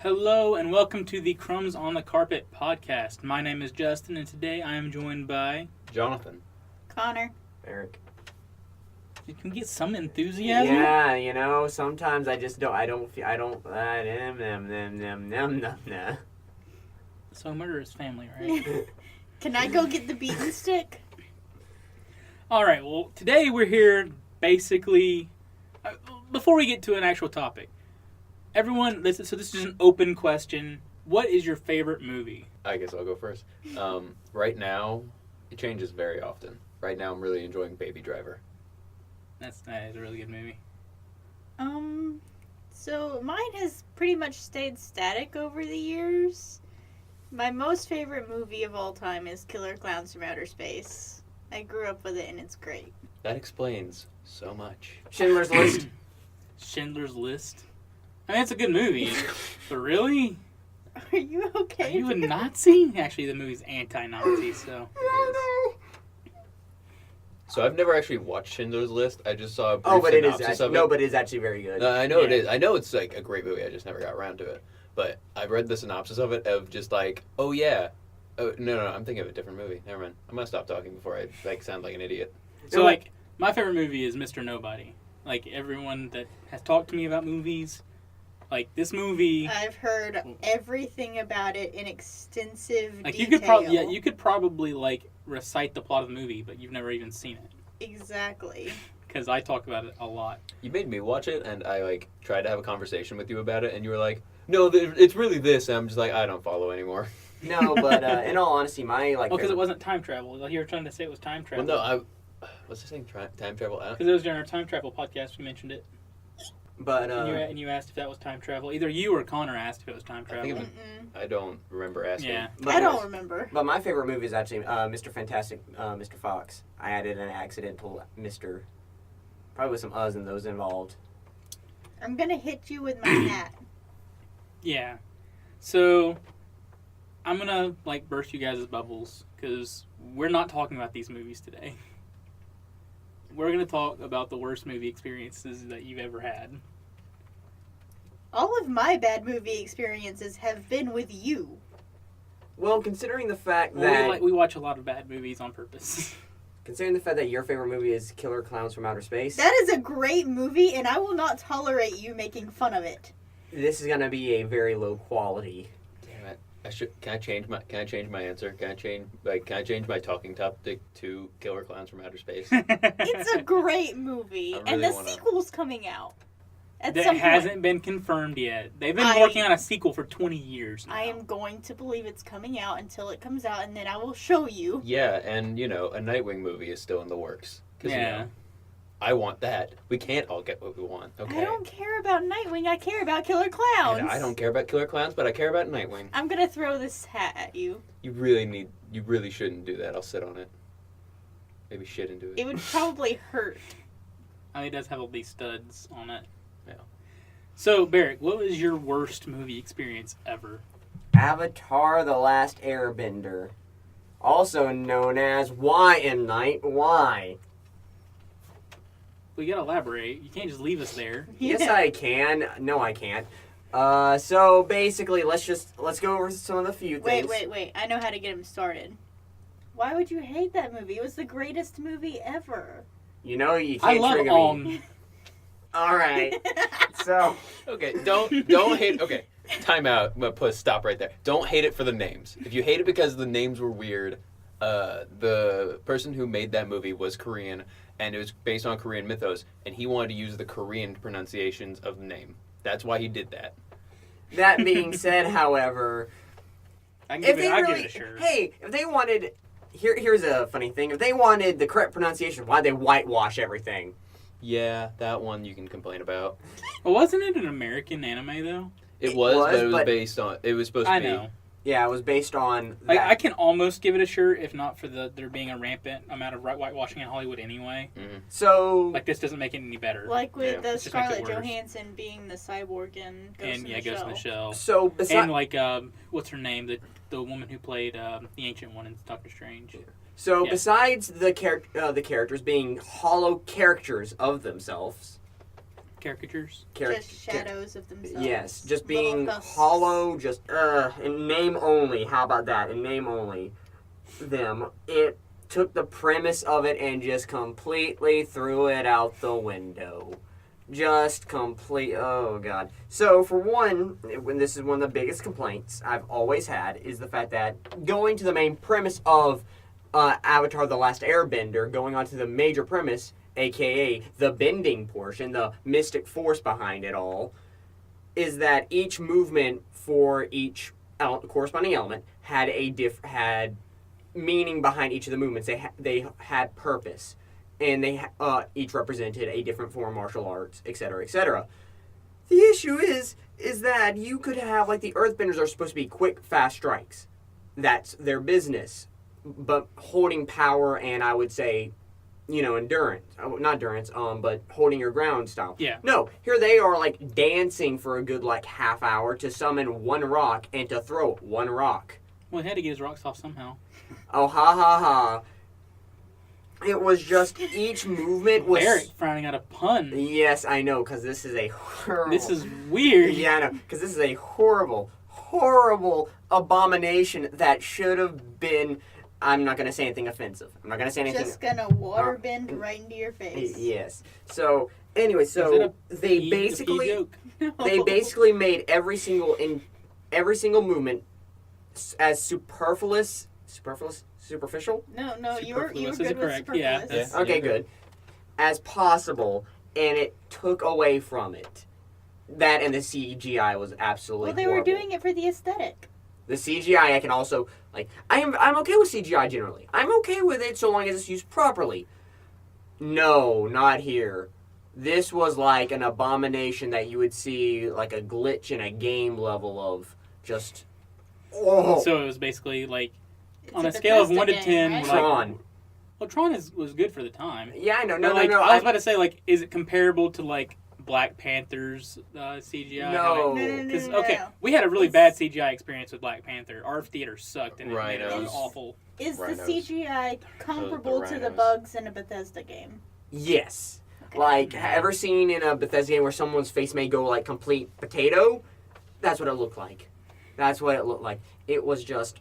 Hello and welcome to the Crumbs on the Carpet podcast. My name is Justin and today I am joined by... Jonathan. Connor. Barick. You can get some enthusiasm? Yeah, sometimes I just don't, nah. So murder is family, right? Can I go get the beaten stick? Alright, well, today we're here basically... before we get to an actual topic, everyone, this is an open question. What is your favorite movie? I guess I'll go first. Right now, it changes very often. Right now, I'm really enjoying Baby Driver. That is a really good movie. So mine has pretty much stayed static over the years. My most favorite movie of all time is Killer Clowns from Outer Space. I grew up with it and it's great. That explains so much. Schindler's List. Schindler's List? I mean, it's a good movie. But really? Are you okay? Are you a Nazi? Actually, the movie's anti-Nazi, so... So I've never actually watched Schindler's List. I just saw a brief But it is synopsis of it. no, but it is actually very good. I know it Yeah. is. I know it's like a great movie. I just never got around to it. But I read the synopsis of it of just like, oh yeah. Oh, no, I'm thinking of a different movie. Never mind. I'm going to stop talking before I sound like an idiot. So, like, my favorite movie is Mr. Nobody. Like, everyone that has talked to me about movies, like, this movie... I've heard everything about it in extensive like, detail. you could probably, like, recite the plot of the movie, but you've never even seen it. Exactly. Because I talk about it a lot. You made me watch it, and I like tried to have a conversation with you about it, and you were like, no, it's really this. And I'm just like, I don't follow anymore. No, but in all honesty, my Well, because it wasn't time travel. You were trying to say it was time travel. Well, no, what's this thing? Time travel? Because it was during our time travel podcast we mentioned it. But And you asked if that was time travel. Either you or Connor asked if it was time travel. I don't remember asking. Yeah. but I don't remember. But my favorite movie is actually Mr. Fantastic, Mr. Fox. I added an accidental Mr. Probably with some uhs and those involved. I'm gonna hit you with my hat. Yeah. So, I'm going to, like, burst you guys' bubbles, because we're not talking about these movies today. We're going to talk about the worst movie experiences that you've ever had. All of my bad movie experiences have been with you. Well, considering the fact Well, that we watch a lot of bad movies on purpose. your favorite movie is Killer Clowns from Outer Space, That is a great movie, and I will not tolerate you making fun of it. this is gonna be a very low quality. Damn it. Can I change my answer? Can I change my talking topic to Killer Clowns from Outer Space? It's a great movie, I and really the wanna- sequel's coming out. At That some hasn't point. been confirmed yet. They've been working on a sequel for 20 years now. I am going to believe it's coming out until it comes out, and then I will show you. Yeah, and a Nightwing movie is still in the works. 'Cause, Yeah. I want that. We can't all get what we want. Okay. I don't care about Nightwing. I care about Killer Clowns. And I don't care about Killer Clowns, but I care about Nightwing. I'm gonna throw this hat at you. You really shouldn't do that. I'll sit on it. Maybe shit into it. It would probably hurt. It does have all these studs on it. Yeah. So, Barick, what was your worst movie experience ever? Avatar: The Last Airbender, also known as Why M. Night Why. We gotta elaborate. You can't just leave us there. Yes, I can. No, I can't. So basically, let's go over some of the few things. Wait. I know how to get him started. Why would you hate that movie? It was the greatest movie ever. You know you I can't love trigger me. All right. So Okay, don't hate. Okay, time out. I'm gonna stop right there. Don't hate it for the names. If you hate it because the names were weird, the person who made that movie was Korean, and it was based on Korean mythos, and he wanted to use the Korean pronunciations of the name. That's why he did that. that being said, however, I'll if give it a sure. if they wanted, here's a funny thing. If they wanted the correct pronunciation, why'd they whitewash everything? Yeah, that one you can complain about. Well, wasn't it an American anime, though? It was, but it was but- based on. It was supposed to I be. know. Yeah, it was based on Like, that. I can almost give it a sure, if not for there being a rampant amount of whitewashing in Hollywood anyway. Mm-hmm. So Like, this doesn't make it any better. Like with Yeah, the it's just makes it Scarlett worse. Johansson being the cyborg in Ghost in the Ghost in the Shell. Shell. so And, besides like, what's her name? The woman who played the ancient one in Doctor Strange. So Yeah. besides the characters being hollow characters of themselves, caricatures. Just shadows of themselves. Yes, just Little being husks. hollow, just in name only. How about that? In name only, them. It took the premise of it and just completely threw it out the window. Just complete. Oh god. So for one, when this is one of the biggest complaints I've always had is the fact that going to the main premise of Avatar: The Last Airbender, going on to the major premise, aka the bending portion, the mystic force behind it all, is that each movement for each corresponding element had had meaning behind each of the movements. They had purpose, and they each represented a different form of martial arts, etc., etc. The issue is that you could have, like, the Earthbenders are supposed to be quick, fast strikes. That's their business, but holding power and I would say, endurance, not endurance, but holding your ground style. Yeah. No, here they are, like, dancing for a good, like, half hour to summon one rock and to throw one rock. Well, he had to get his rocks off somehow. Oh, ha ha ha. It was just each movement was. Barick frowning at a pun. Yes, I know, because this is a horrible. This is weird. Yeah, I know, because this is a horrible, horrible abomination that should have been. I'm not going to say anything offensive. I'm not going to say anything. Just gonna water bend right into your face. Yes. So anyway, Is it so a they pee basically joke? they basically made every single movement as superficial. No, you were Superfluous, is good it with correct? superfluous. Yeah, that's- Okay, Yeah. good. As possible, and it took away from it. That and the CGI was absolutely. Well, they were horrible. doing it for the aesthetic. The CGI, I can also I'm okay with CGI generally. I'm okay with it so long as it's used properly. No, not here. This was like an abomination that you would see like a glitch in a game level of just. Oh, So it was basically like It's on a scale of Bethesda 1 to game, 10, right? like, Tron. well, Tron was good for the time. Yeah, I know. But, like, No. I was about to say, like, is it comparable to like Black Panther's CGI? No. Because No. okay, we had a really bad CGI experience with Black Panther. Our theater sucked and it made it Rhinos. awful. Is the Rhinos. CGI comparable to the rhinos. bugs in a Bethesda game? Yes. Okay. Like, ever seen in a Bethesda game where someone's face may go like complete potato? That's what it looked like. That's what it looked like. It was just.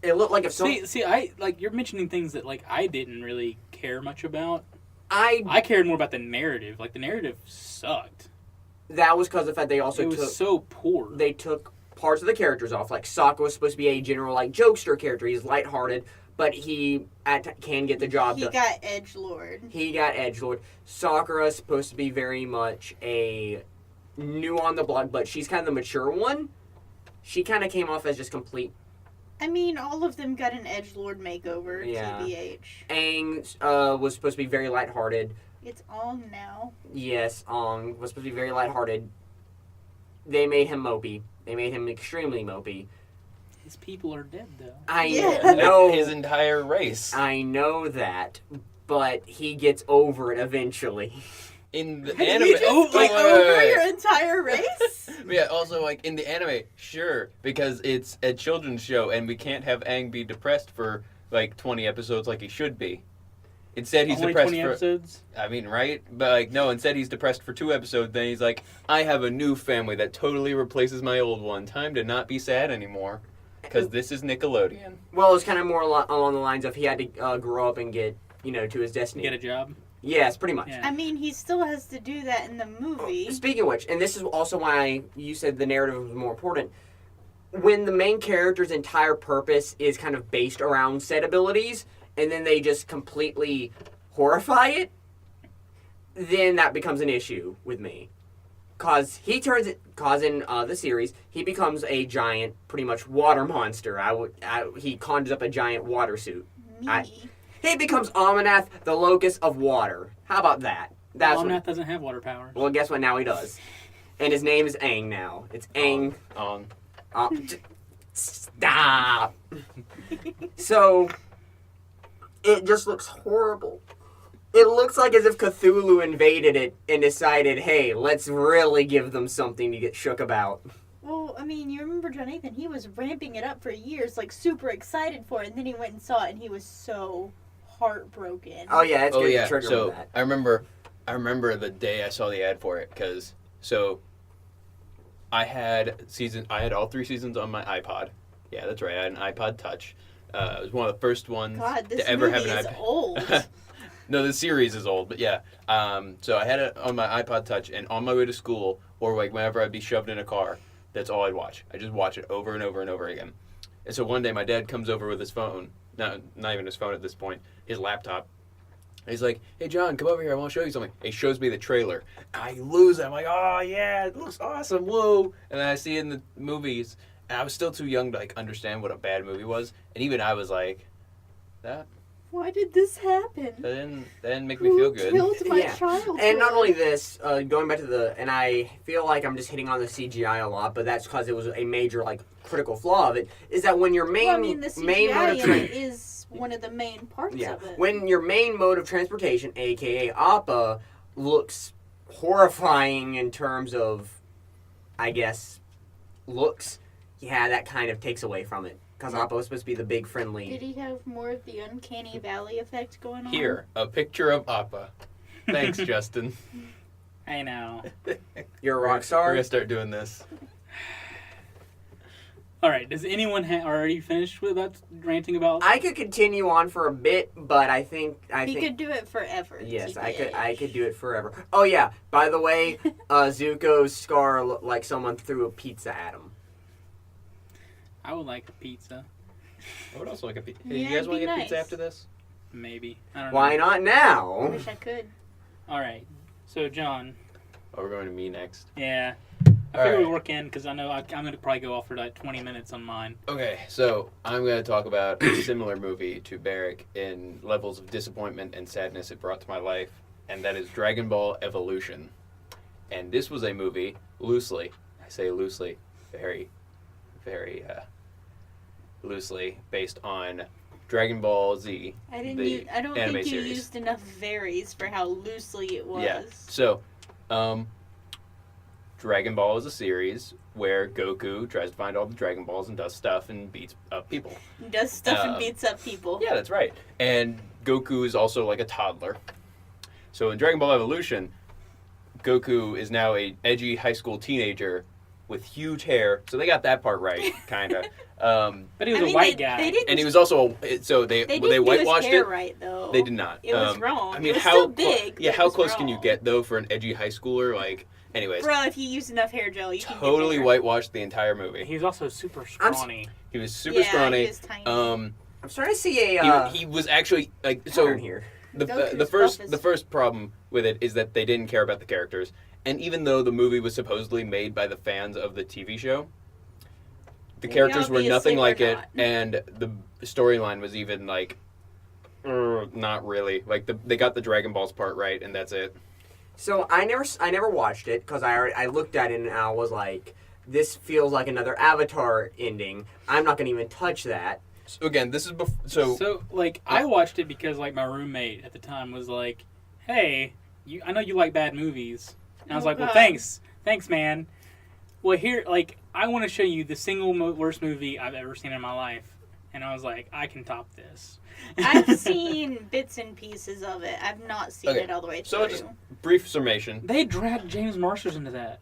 It looked like if some. See, I like you're mentioning things that like I didn't really care much about. I I cared more about the narrative. Like the narrative sucked. that was because of the fact they also It was took so poor. they took parts of the characters off. Like Sokka was supposed to be a general like jokester character. He's lighthearted, but he can get the job He done. got edgelord. He got edgelord. Sakura is supposed to be very much a new on the block, but she's kind of the mature one. She kind of came off as just complete. I mean, all of them got an edgelord makeover. Yeah. TBH. Aang was supposed to be very lighthearted. It's on now. Yes, Aang was supposed to be very lighthearted. They made him mopey. They made him extremely mopey. His people are dead though. I Yeah. know. His entire race. I know that, but he gets over it eventually. In the You anime. just Oh, get wait, wait, over wait, your wait. entire race? Yeah, also, like, in the anime, sure, because it's a children's show, and we can't have Aang be depressed for, like, 20 episodes like he should be. Instead, he's Only depressed 20 for... episodes. I mean, right? But, like, no, instead he's depressed for 2 episodes, then he's like, I have a new family that totally replaces my old one. Time to not be sad anymore. Because this is Nickelodeon. Well, it was kind of more along the lines of he had to grow up and get, to his destiny. Get a job. Yes, pretty much. Yeah. I mean, he still has to do that in the movie. Speaking of which, and this is also why you said the narrative was more important. When the main character's entire purpose is kind of based around said abilities, and then they just completely horrify it, then that becomes an issue with me. Cause in the series, he becomes a giant, pretty much water monster. He conjures up a giant water suit. Me. He becomes Amunath, the locust of water. How about that? That's Omnath what, doesn't have water powers. well, guess what? Now he does, and his name is Aang now. It's Aang. On. Stop. So it just looks horrible. It looks like as if Cthulhu invaded it and decided, hey, let's really give them something to get shook about. Well, I mean, you remember Jonathan? He was ramping it up for years, like super excited for it, and then he went and saw it, and he was so heartbroken. Oh yeah, it's Oh good yeah, to trigger so with that. I remember I remember the day I saw the ad for it because I had all 3 seasons on my iPod. Yeah, that's right. I had an iPod Touch. It was one of the first ones God, this to ever have movie an is iPod. old. No, the series is old, but yeah. So I had it on my iPod Touch, and on my way to school, or like whenever I'd be shoved in a car, that's all I'd watch. I just watch it over and over and over again. And so one day my dad comes over with his phone, not even his phone at this point, his laptop. And he's like, "Hey John, come over here. I want to show you something." He shows me the trailer. I lose it. I'm like, "Oh yeah, it looks awesome, whoa!" And then I see it in the movies, and I was still too young to like understand what a bad movie was, and even I was like, "That Why did this happen? didn't make me feel good." Killed my Yeah. child. And not only this, going back to and I feel like I'm just hitting on the CGI a lot, but that's because it was a major like critical flaw of it. Is that when your main Well, I mean, the main mode CGI of in it is one of the main parts of it. when your main mode of transportation, aka Appa, looks horrifying in terms of, I guess, looks, yeah, that kind of takes away from it. Because Appa was supposed to be the big friendly. Did he have more of the uncanny valley effect going on? Here, a picture of Appa. Thanks, Justin. I know. You're a rock We're star. gonna start doing this. All right. Does anyone already finished with that ranting about? I could continue on for a bit, but I think He could do it forever. yes, TBH. I could do it forever. Oh yeah, by the way, Zuko's scar looked like someone threw a pizza at him. I would like a pizza. I would also like a pizza. Yeah, Hey, you guys it'd want to be get pizza nice. after this? Maybe. I don't Why know. not I now? wish I could. All right. So John. Oh, we're going to me next. Yeah. I All figured right. we'd work in because I know I'm going to probably go off for like 20 minutes on mine. Okay, so I'm going to talk about a similar movie to Barick in levels of disappointment and sadness it brought to my life, and that is Dragon Ball Evolution. And this was a movie, loosely, I say loosely, very, very loosely, based on Dragon Ball Z. I didn't. The I don't anime think you series. used enough varies for how loosely it was. Yeah, so, Dragon Ball is a series where Goku tries to find all the Dragon Balls and does stuff and beats up people. He does stuff and beats up people. Yeah, that's right. And Goku is also like a toddler. So in Dragon Ball Evolution, Goku is now a edgy high school teenager with huge hair. So they got that part right, kind of. But he was I a mean, white they guy. didn't. And he was also so they They they didn't do his whitewashed hair it. right though. They did not. It was wrong. I mean, it was how still big. yeah, but it how was close can you wrong. get though for an edgy high schooler? Like, anyways, Bro, if you use enough hair gel, you can totally get whitewashed the entire movie. He was also super I'm s- scrawny. He was super yeah, scrawny. He was tiny. Um, I'm starting to see a he was actually like so. pattern here. The Goku's first buff is- the first problem with it is that they didn't care about the characters, and even though the movie was supposedly made by the fans of the TV show, the They characters were obviously nothing were like it, not. and the storyline was even like, not really. Like they got the Dragon Balls part right, and that's it. So I never watched it because I looked at it and I was like, this feels like another Avatar ending. I'm not gonna even touch that. So again, this is So like I watched it because like my roommate at the time was like, "Hey, I know you like bad movies," and I was Oh, like, "Well, God. thanks, man." Well, here, like, I want to show you the single worst movie I've ever seen in my life, and I was like, I can top this. I've seen bits and pieces of it. I've not seen Okay, it all the way so through. just brief summation. They dragged James Marsters into that.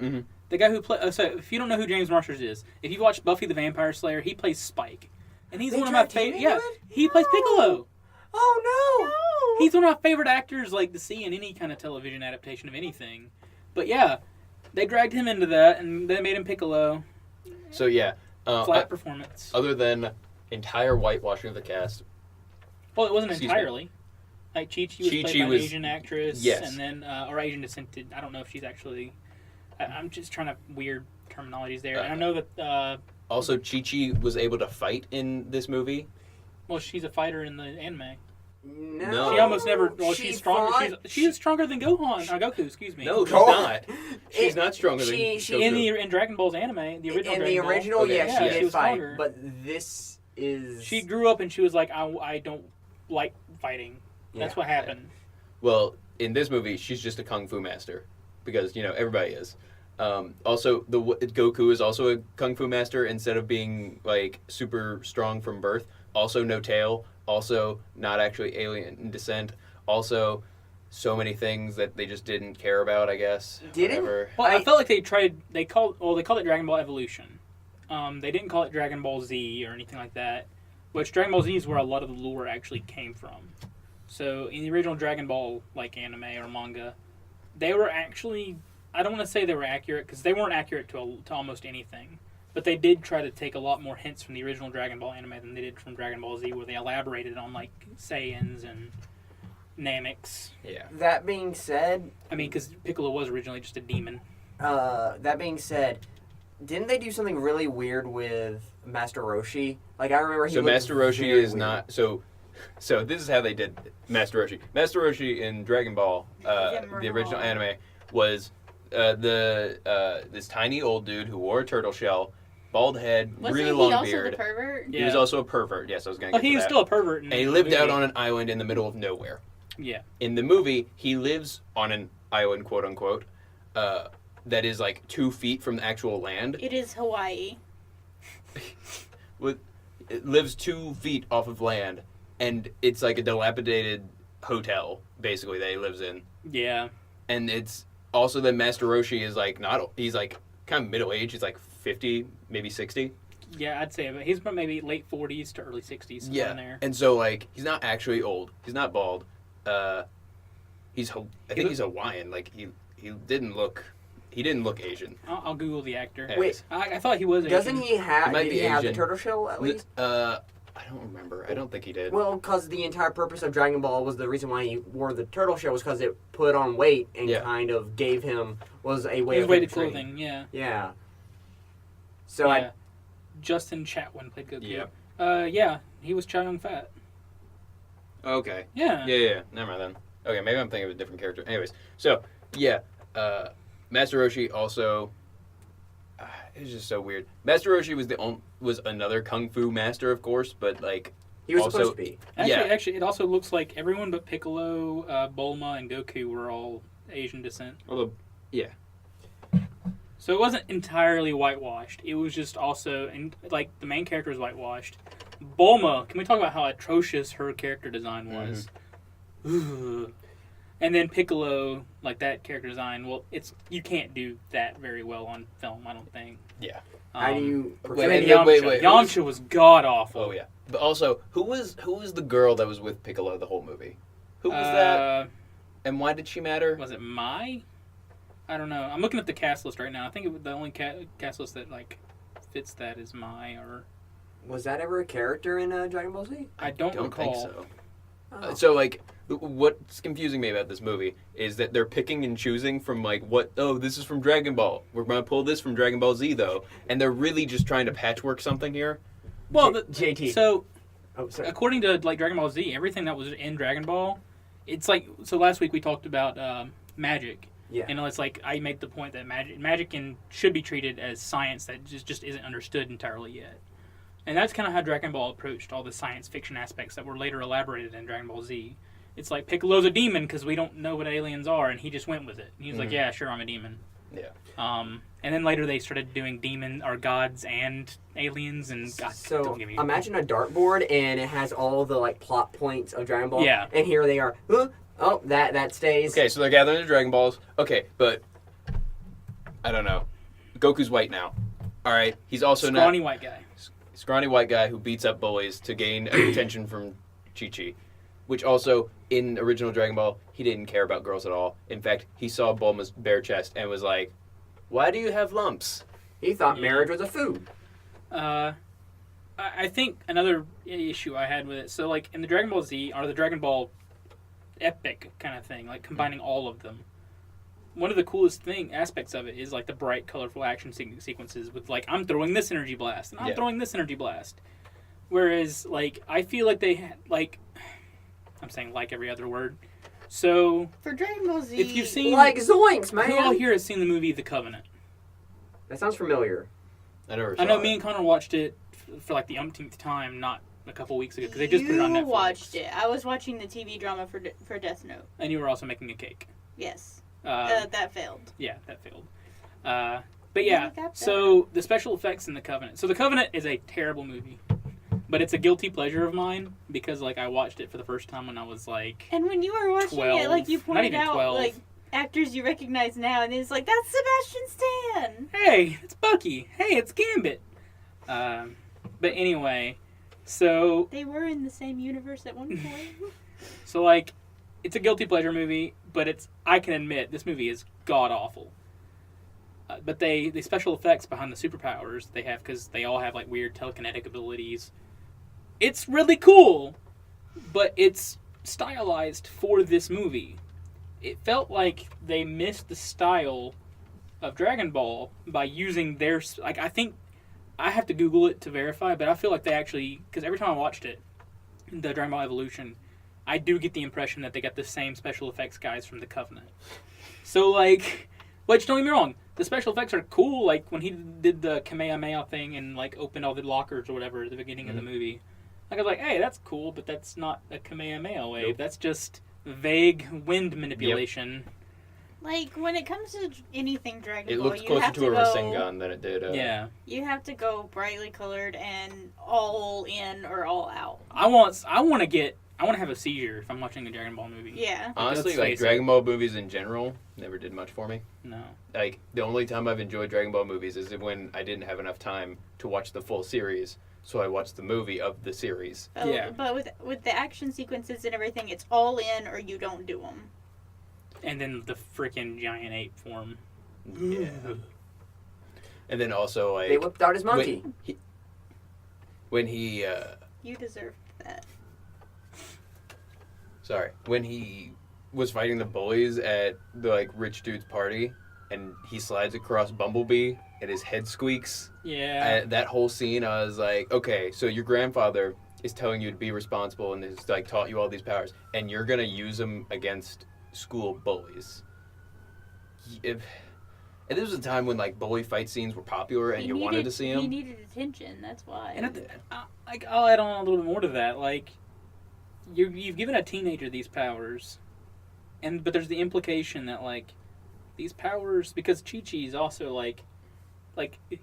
Mhm. The guy who played. So if you don't know who James Marsters is, if you watch Buffy the Vampire Slayer, he plays Spike, and he's They one of my dragged him favorite. into Yeah, it? he plays Piccolo. Oh He's one of my favorite actors, like to see in any kind of television adaptation of anything. But yeah, they dragged him into that, and they made him Piccolo. So yeah, Flat performance. other than entire whitewashing of the cast, Well, it wasn't Excuse me. entirely. Like Chi-Chi was Chi-Chi played by an was- Asian actress, yes. and then or Asian descended. I don't know if she's actually. I'm just trying to weird terminologies there. And I know that. also Chi-Chi was able to fight in this movie. Well, she's a fighter in the anime. No. She almost never. Well, She she's stronger. fought- She is stronger than Gohan. Goku, excuse me. No, she's Oh. not. She's It- not stronger than she- Goku. In Dragon Ball's anime, the original. In Dragon the Ball, original, Okay. yeah, Yeah, she she did was fight, stronger. but this is She grew up and she was like, I don't like fighting. That's Yeah. what happened. Well, in this movie, she's just a kung fu master because everybody is. Also, Goku is also a kung fu master instead of being like super strong from birth. Also, no tail. Also, not actually alien in descent. Also, so many things that they just didn't care about, I guess. Didn't? Whatever. Well, I felt like they called it Dragon Ball Evolution. They didn't call it Dragon Ball Z or anything like that, which Dragon Ball Z is where a lot of the lore actually came from. So in the original Dragon Ball like anime or manga, they were actually, I don't want to say they were accurate because they weren't accurate to almost anything, but they did try to take a lot more hints from the original Dragon Ball anime than they did from Dragon Ball Z, where they elaborated on like Saiyans and Nameks. Yeah. That being said, I mean, because Piccolo was originally just a demon. that being said, didn't they do something really weird with Master Roshi? Like I remember he So looked Master Roshi very is weird. not so. So this is how they did Master Roshi. Master Roshi in Dragon Ball, the original anime, was this tiny old dude who wore a turtle shell, bald head, Wasn't really he long also beard. the pervert? He was also a pervert. Yes, I was going to But get he to was that. still a pervert. And he lived out on an island in the middle of nowhere. Yeah. In the movie, he lives on an island, quote unquote, that is like 2 feet from the actual land. It is Hawaii. It lives 2 feet off of land, and it's like a dilapidated hotel, basically, that he lives in. Yeah. And it's also that Master Roshi is like he's like kind of middle aged. He's like 50, maybe 60. Yeah, I'd say, but he's from maybe late 40s to early 60s. Somewhere in there. And so like he's not actually old. He's not bald. I think he's Hawaiian. Like he didn't look Asian. I'll Google the actor. Anyways. I thought he was Asian. Doesn't he have? He might Did be he have the Asian. turtle shell at least? I don't remember. I don't think he did. Well, because the entire purpose of Dragon Ball was the reason why he wore the turtle shell was because it put on weight and Yeah. kind of gave him was a way His of weighted training. clothing, yeah. Yeah. So yeah. Justin Chatwin played Goku. Yeah. Yeah, he was Chow Yun Fat. Okay. Yeah. Yeah. Never mind then. Okay, maybe I'm thinking of a different character. Anyways, so yeah, Master Roshi also. It was just so weird. Master Roshi was another kung fu master, of course, but like he was also- supposed to be. Actually, it also looks like everyone but Piccolo, Bulma, and Goku were all Asian descent. although So it wasn't entirely whitewashed. It was just also, and like the main character was whitewashed. Bulma, can we talk about how atrocious her character design was? Ugh. And then Piccolo, like that character design, well, you can't do that very well on film, I don't think. Yeah. How do you? Wait, And then wait, Yamcha. wait, Yamcha was god awful. Oh yeah. But also, who was the girl that was with Piccolo the whole movie? Who was that? And why did she matter? Was it Mai? I don't know. I'm looking at the cast list right now. I think the only cast list that like fits that is Mai, or Was that ever a character in Dragon Ball Z? I don't recall. think so. Oh. So like, what's confusing me about this movie is that they're picking and choosing from like this is from Dragon Ball. We're gonna pull this from Dragon Ball Z though, and they're really just trying to patchwork something here. Well, JT. So Oh, sorry. according to like Dragon Ball Z, everything that was in Dragon Ball, it's like, so last week we talked about magic. Yeah. You know, it's like I made the point that magic should be treated as science that just isn't understood entirely yet. And that's kind of how Dragon Ball approached all the science fiction aspects that were later elaborated in Dragon Ball Z. It's like Piccolo's a demon because we don't know what aliens are, and he just went with it. And he was like, yeah, sure, I'm a demon. Yeah. And then later they started doing demon or gods and aliens, and God, So don't get me imagine a dartboard and it has all the like plot points of Dragon Ball. Yeah. And here they are. Oh, that stays. Okay, so they're gathering the Dragon Balls. Okay, but I don't know. Goku's white now. All right, he's also scrawny white guy. scrawny white guy who beats up bullies to gain attention from Chi-Chi. Which also, in original Dragon Ball, he didn't care about girls at all. In fact, he saw Bulma's bare chest and was like, "Why do you have lumps?" He thought Yeah. marriage was a food. I think another issue I had with it, so like in the Dragon Ball Z, or the Dragon Ball epic kind of thing, like combining all of them, one of the coolest aspects of it is like the bright, colorful action sequences with like, I'm throwing this energy blast, and I'm throwing this energy blast. Whereas, like, I feel like they had, like, I'm saying like every other word. So, For Dragon Ball Z, if you've seen, Like zoinks, man. who all here has seen the movie The Covenant? That sounds familiar. I never. I know saw me it. and Connor watched it for like the umpteenth time, not a couple weeks ago, because they just put it on You Netflix. watched it. I was watching the TV drama for Death Note. And you were also making a cake. Yes. Uh, That failed. yeah, that failed. But yeah, Yeah, it got so the special effects in The Covenant. So The Covenant is a terrible movie. but it's a guilty pleasure of mine because like I watched it for the first time when I was like And when you were watching 12, it, like you not pointed even out, 12. like actors you recognize now, and it's like that's Sebastian Stan. hey, it's Bucky. Hey, it's Gambit. But anyway, so They were in the same universe at one point. so like it's a guilty pleasure movie, but I can admit this movie is god awful. But the special effects behind the superpowers they have, because they all have like weird telekinetic abilities, it's really cool. But it's stylized for this movie. It felt like they missed the style of Dragon Ball by using their like. I think I have to Google it to verify, but I feel like they actually, because every time I watched it, the Dragon Ball Evolution, I do get the impression that they got the same special effects guys from the Covenant. So like, which don't get me wrong, the special effects are cool. Like when he did the Kamehameha thing and like opened all the lockers or whatever at the beginning of the movie, like I was like, hey, that's cool, but that's not a Kamehameha wave. Nope. That's just vague wind manipulation. Like when it comes to anything Dragon It Ball, looked you closer have to a go. Rasengan than it did. Yeah, You have to go brightly colored and all in or all out. I want to have a seizure if I'm watching a Dragon Ball movie. Yeah. Honestly, Let's like face it. Dragon Ball movies in general never did much for me. No. Like the only time I've enjoyed Dragon Ball movies is when I didn't have enough time to watch the full series, so I watched the movie of the series. Yeah. But with the action sequences and everything, it's all in or you don't do them. And then the freaking giant ape form. Yeah. And then also like They whipped out his monkey. when he You deserved that. when he was fighting the bullies at the like rich dude's party, and he slides across Bumblebee and his head squeaks. Yeah. That whole scene, I was like, okay, so your grandfather is telling you to be responsible and has like taught you all these powers, and you're gonna use them against school bullies. And this was a time when like bully fight scenes were popular and you wanted to see He them. needed attention. That's why. And I'll add on a little bit more to that. Like, you've given a teenager these powers, but there's the implication that like these powers, because Chi-Chi is also like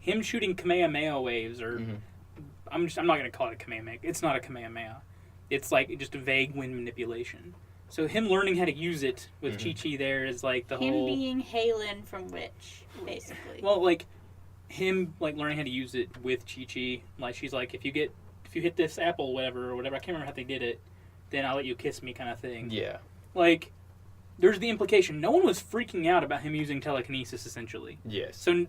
him shooting Kamehameha waves, or I'm not gonna call it a Kamehameha. It's not a Kamehameha. It's like just a vague wind manipulation. So him learning how to use it with Chi-Chi there is like the him whole being Halen from Witch, basically. well, like him like learning how to use it with Chi-Chi. Like she's like, if you hit this apple, whatever, I can't remember how they did it, then I'll let you kiss me, kind of thing. Yeah. Like, there's the implication. No one was freaking out about him using telekinesis, essentially. Yes. So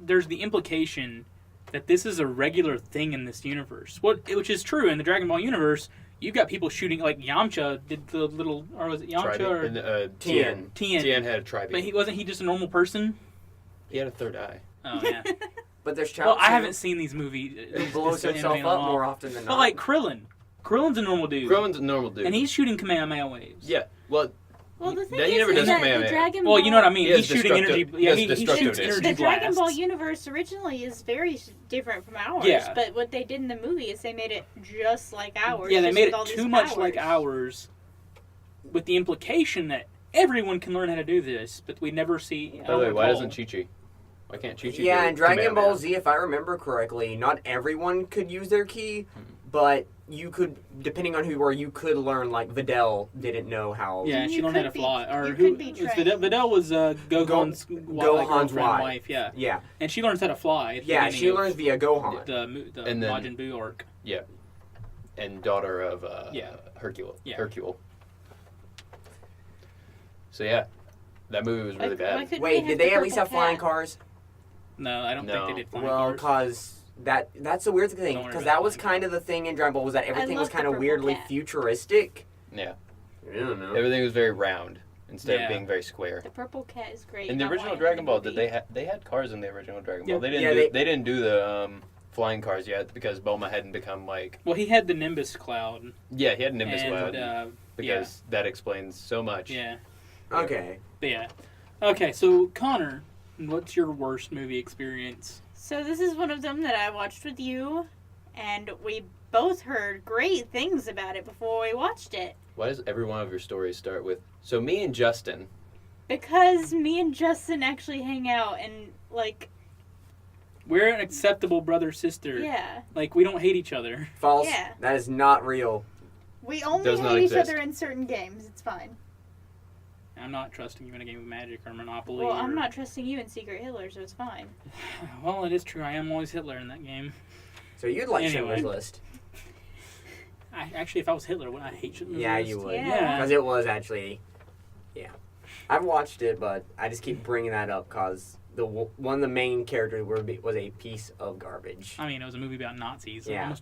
there's the implication that this is a regular thing in this universe. Which is true in the Dragon Ball universe. You've got people shooting, like Yamcha did the little, or was it Yamcha or and, Tien. Tien had a tri-beam. But wasn't he just a normal person? He had a third eye. Oh yeah. But there's Well, Chaozu I haven't seen these movies. who blows himself in a up while. more often than not. But like Krillin's a normal dude. Krillin's a normal dude. And he's shooting Kamehameha waves. Yeah. Well, Well, the thing Then he is, never does that Kamehameha. the Dragon Ball... Well, you know what I mean. He has He's shooting energy. destructive- he has He shoots destructiveness. energy The Dragon Ball blasts. universe originally is very different from ours. Yeah. But what they did in the movie is they made it just like ours. Yeah, they just made with all it these too much powers. like ours, with the implication that everyone can learn how to do this, but we never see. by the way, why doesn't Chi-Chi? Why can't Chi-Chi Yeah, do in Dragon Kamehameha? Ball Z, if I remember correctly, not everyone could use their ki, but you could, depending on who you were, you could learn, like, Videl didn't know how... Yeah, You she learned how to could be- fly. Or you who? could be was trained. Videl was Gohan's Gohan's girlfriend, wife. Yeah, Yeah, and she learns how to fly. At the yeah, beginning she of learns via Gohan. the And then- Majin Buu arc. and daughter of Yeah. Hercule. Yeah. Hercule. So yeah, that movie was really Why bad. couldn't Wait, have did the they at least purple have flying cat? cars? No, I don't No. think they did flying Well, cars. because that's a weird thing, Don't worry because about that was flying kind of the thing in Dragon Ball, was that everything was love the kind of purple weirdly cat. futuristic. Yeah, I don't know. everything was very round instead Yeah. of being very square. The purple cat is great. In the not original why in Dragon the Ball, did movie. they had cars in the original Dragon Ball? Yeah. They didn't. Yeah, They didn't do the flying cars yet because Bulma hadn't become like. Well, he had the Nimbus cloud. Yeah, he had Nimbus and, Cloud because that explains so much. Yeah, Okay. but yeah. Okay, so Connor, what's your worst movie experience? So this is one of them that I watched with you, and we both heard great things about it before we watched it. Why does every one of your stories start with? So me and Justin. Because me and Justin actually hang out, and like We're an acceptable brother-sister. Yeah. Like, we don't hate each other. False. Yeah. That is not real. We only Does not hate each exist. other in certain games. It's fine. I'm not trusting you in a game of Magic or Monopoly. Well, or... I'm not trusting you in Secret Hitler, so it's fine. Well, it is true. I am always Hitler in that game. So you'd like Anyway. Schindler's List. Actually, if I was Hitler, wouldn't I hate Schindler's Yeah, List? you would. Yeah. Because it was actually, yeah. I've watched it, but I just keep bringing that up because one of the main characters was a piece of garbage. I mean, it was a movie about Nazis. Yeah.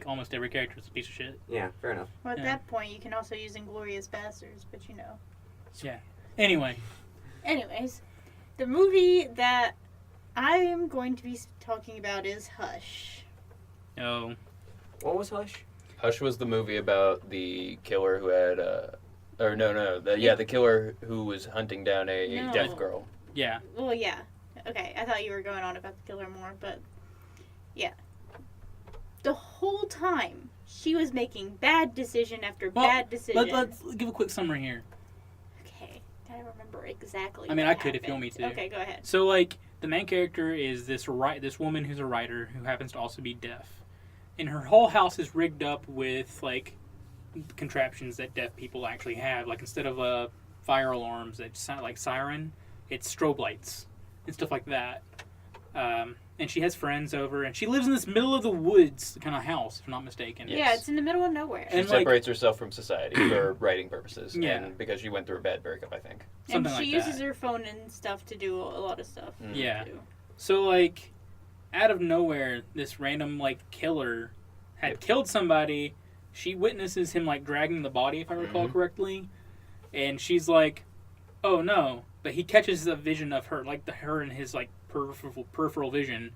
Almost every character was a piece of shit. Yeah, fair enough. Well, at Yeah. that point, you can also use Inglourious Basterds, but you know. Anyway, Anyways, the movie that I am going to be talking about is Hush. no. What was Hush? Hush was the movie about the killer who had, the killer who was hunting down a No. deaf girl. Yeah. Well, yeah. Okay, I thought you were going on about the killer more, but yeah. The whole time, she was making bad decision after Well, bad decision. Let's give a quick summary here. Okay, I remember exactly. I mean, what I could if you want me happened. to. Okay, go ahead. So, like, the main character is this woman who's a writer who happens to also be deaf. And her whole house is rigged up with, like, contraptions that deaf people actually have. Like, instead of fire alarms that sound like siren, it's strobe lights and stuff like that. And she has friends over, and she lives in this middle of the woods kind of house, if I'm not mistaken. Yeah. Yeah, it's in the middle of nowhere. She And, like- separates herself from society for writing purposes. Yeah. And because she went through a bad breakup, I think. And Something she like uses that. her phone and stuff to do a lot of stuff. Mm. Yeah. too. So, like, out of nowhere, this random, like, killer had killed somebody. She witnesses him, like, dragging the body, if I recall Mhm. correctly. And she's like, oh, no. But he catches a vision of her, like, her in his, like, peripheral vision.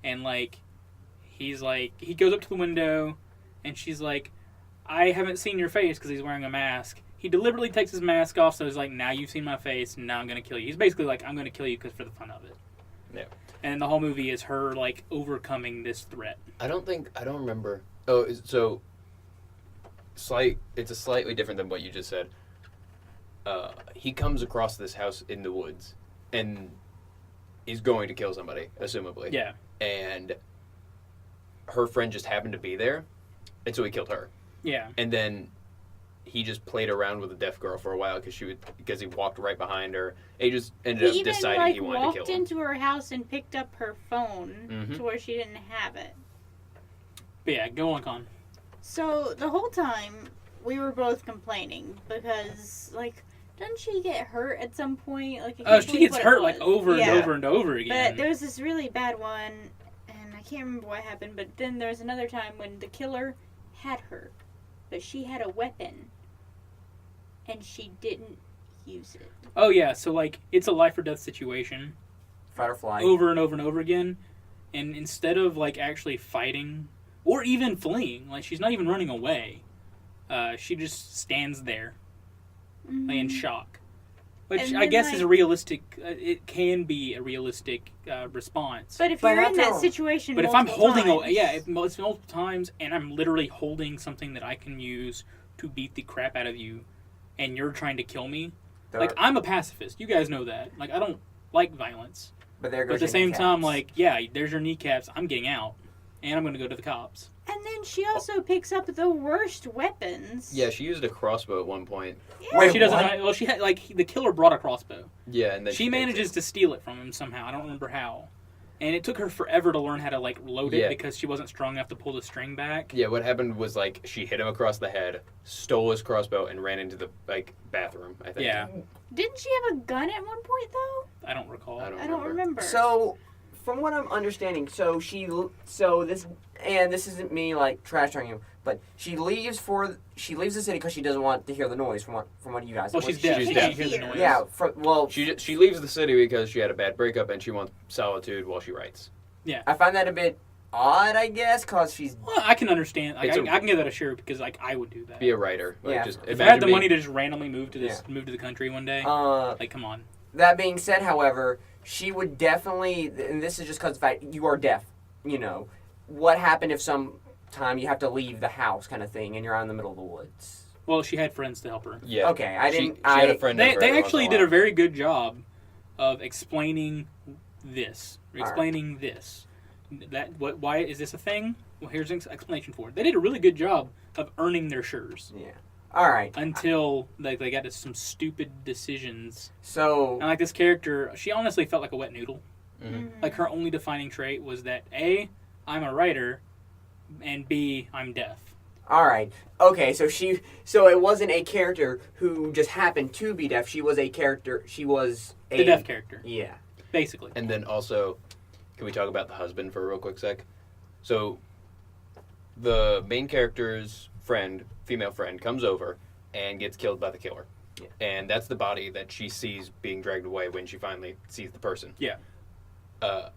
And, like, he's like, he goes up to the window, and she's like, I haven't seen your face because he's wearing a mask. He deliberately takes his mask off, so he's like, now you've seen my face, and now I'm going to kill you. He's basically like, I'm going to kill you because for the fun of it. Yeah. And the whole movie is her, like, overcoming this threat. I don't remember. Oh, so it's a slightly different than what you just said. He comes across this house in the woods and is going to kill somebody, assumably. Yeah. And her friend just happened to be there, and so he killed her. Yeah. And then he just played around with a deaf girl for a while because he walked right behind her. He just ended He up even deciding he wanted to walked kill her. into her house and picked up her phone Mhm. to where she didn't have it. But yeah, go on, Con. So the whole time we were both complaining because, like, doesn't she get hurt at some point? Like, I Oh, can't she believe gets what it hurt, like, was. over Yeah. and over and over But again. there was this really bad one, and I can't remember what happened. But then there was another time when the killer had her, but she had a weapon, and she didn't use it. Oh, yeah, so, like, it's a life or death situation Fight or flight. over and over and over again. And instead of, like, actually fighting or even fleeing, like, she's not even running away, she just stands there, like, in shock. Which And I then, guess is a like- realistic, it can be a realistic response. But if But you're in that after- situation, But if I'm multiple holding, times, if multiple times, and I'm literally holding something that I can use to beat the crap out of you, and you're trying to kill me, like, I'm a pacifist. You guys know that. Like, I don't like violence. but there But goes at the your same time, kneecaps. like, yeah, there's your kneecaps. I'm getting out, and I'm going to go to the cops. And then she also picks up the worst weapons. Yeah, she used a crossbow at one point. Yeah. Wait, She doesn't. what? Well, she had the killer brought a crossbow. Yeah, and then She takes manages it. to steal it from him somehow. I don't remember how. And it took her forever to learn how to, like, load it Yeah. because she wasn't strong enough to pull the string back. Yeah, what happened was, like, she hit him across the head, stole his crossbow, and ran into the, like, bathroom, I think. Yeah, Didn't she have a gun at one point though? I don't recall. I don't I don't remember. So, from what I'm understanding, this isn't me like trash talking you, but she leaves the city because she doesn't want to hear the noise. From what you guys. Well, what she's she- deaf. She's She deaf. can't hear the Here. noise. Yeah. She leaves the city because she had a bad breakup and she wants solitude while she writes. I find that a bit odd, I guess, because she's. Well, I can understand. Like, It's I can give that a share because, like, I would do that. Be a writer. Like, Yeah. just If I had the imagine money to just randomly move to move to the country one day, Uh, like, come on. that being said, however, she would definitely, and this is just because of the fact you are deaf. You know, what happened if sometime you have to leave the house, kind of thing, and you're out in the middle of the woods? Well, she had friends to help her. Yeah. Okay, I didn't. She had a I friend They over every once in actually a did a while. very good job of explaining this. Alright. Explaining this. Why is this a thing? Well, here's an explanation for it. They did a really good job of earning their shures. Yeah. All right. Until they got to some stupid decisions. So. And like this character, she honestly felt like a wet noodle. Mm-hmm. Like her only defining trait was that A, I'm a writer, and B, I'm deaf. All right. Okay. So it wasn't a character who just happened to be deaf. She was a character. She was The deaf character. Yeah. Basically. And then also, can we talk about the husband for a real quick sec? So, the main character's friend, female friend, comes over and gets killed by the killer. Yeah. And that's the body that she sees being dragged away when she finally sees the person. Yeah.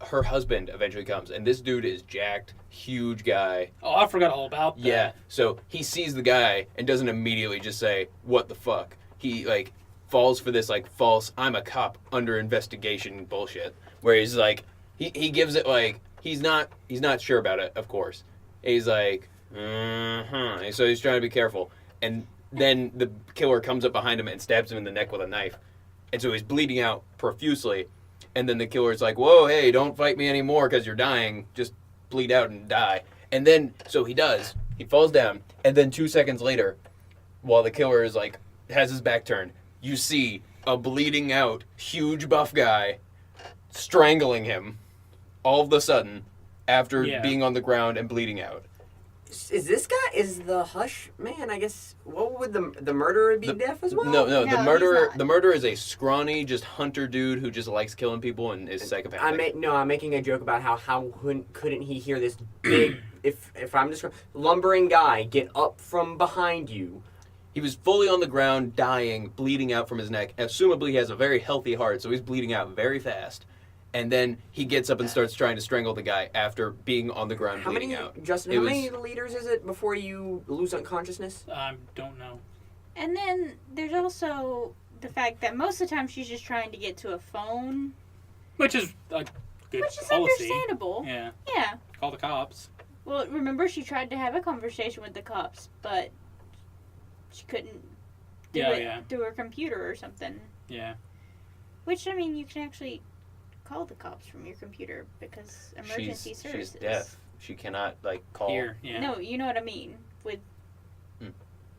Her husband eventually comes, and this dude is jacked, huge guy. Oh, I forgot all about that. Yeah, so he sees the guy and doesn't immediately just say, "What the fuck?" He, like, falls for this, like, false, I'm a cop under investigation bullshit, where he's like, he gives it, like, he's not sure about it, of course. He's like, and so he's trying to be careful. And then the killer comes up behind him and stabs him in the neck with a knife. And so he's bleeding out profusely. And then the killer's like, whoa, hey, don't fight me anymore because you're dying. Just bleed out and die. And then, so he does. He falls down. And then 2 seconds later, while the killer is like, has his back turned, you see a bleeding out, huge buff guy strangling him all of a sudden after being on the ground and bleeding out. Is this guy, is the Hush man, I guess, what would the murderer be deaf as well? No, No, the he's murderer not. the murderer is a scrawny, just hunter dude who just likes killing people and is psychopathic. I'm making a joke about how couldn't he hear this big, if I'm just lumbering guy get up from behind you. He was fully on the ground, dying, bleeding out from his neck. Assumably he has a very healthy heart, so he's bleeding out very fast. And then he gets up and starts trying to strangle the guy after being on the ground bleeding out. Justin, how many liters is it before you lose unconsciousness? I don't know. And then there's also the fact that most of the time she's just trying to get to a phone, Which is a good which is policy. understandable. Yeah. Yeah. Call the cops. Well, remember she tried to have a conversation with the cops, but she couldn't do it through her computer or something. Yeah. Which, I mean, you can actually call the cops from your computer because emergency services. She's deaf. She cannot, like, call. Here, yeah. No, you know what I mean. With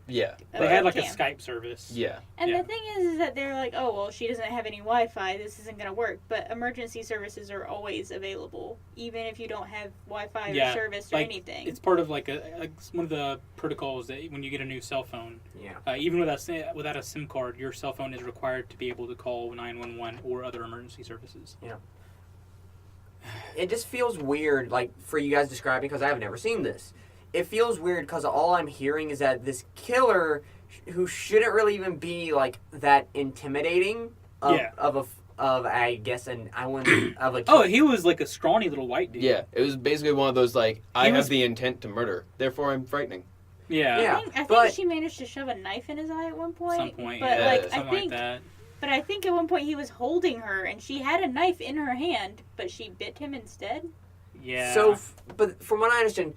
Yeah. They had like a cam. Skype service. Yeah. And Yeah. the thing is that they're like, oh, well, she doesn't have any Wi-Fi. This isn't going to work. But emergency services are always available, even if you don't have Wi-Fi Yeah, or service or like, anything. It's part of like one of the protocols that when you get a new cell phone, Yeah. even without a SIM card, your cell phone is required to be able to call 911 or other emergency services. Yeah. It just feels weird, like, for you guys describing, because I've never seen this. It feels weird because all I'm hearing is that this killer, who shouldn't really even be, like, that intimidating of I guess, of a Oh, he was like a scrawny little white dude. Yeah. It was basically one of those, like, I He have was- the intent to murder, therefore I'm frightening. Yeah. Yeah. I think but- she managed to shove a knife in his eye at one point. Some point, but yeah, like something I think, like that. but I think at one point he was holding her and she had a knife in her hand, but she bit him instead. Yeah. So, but from what I understand,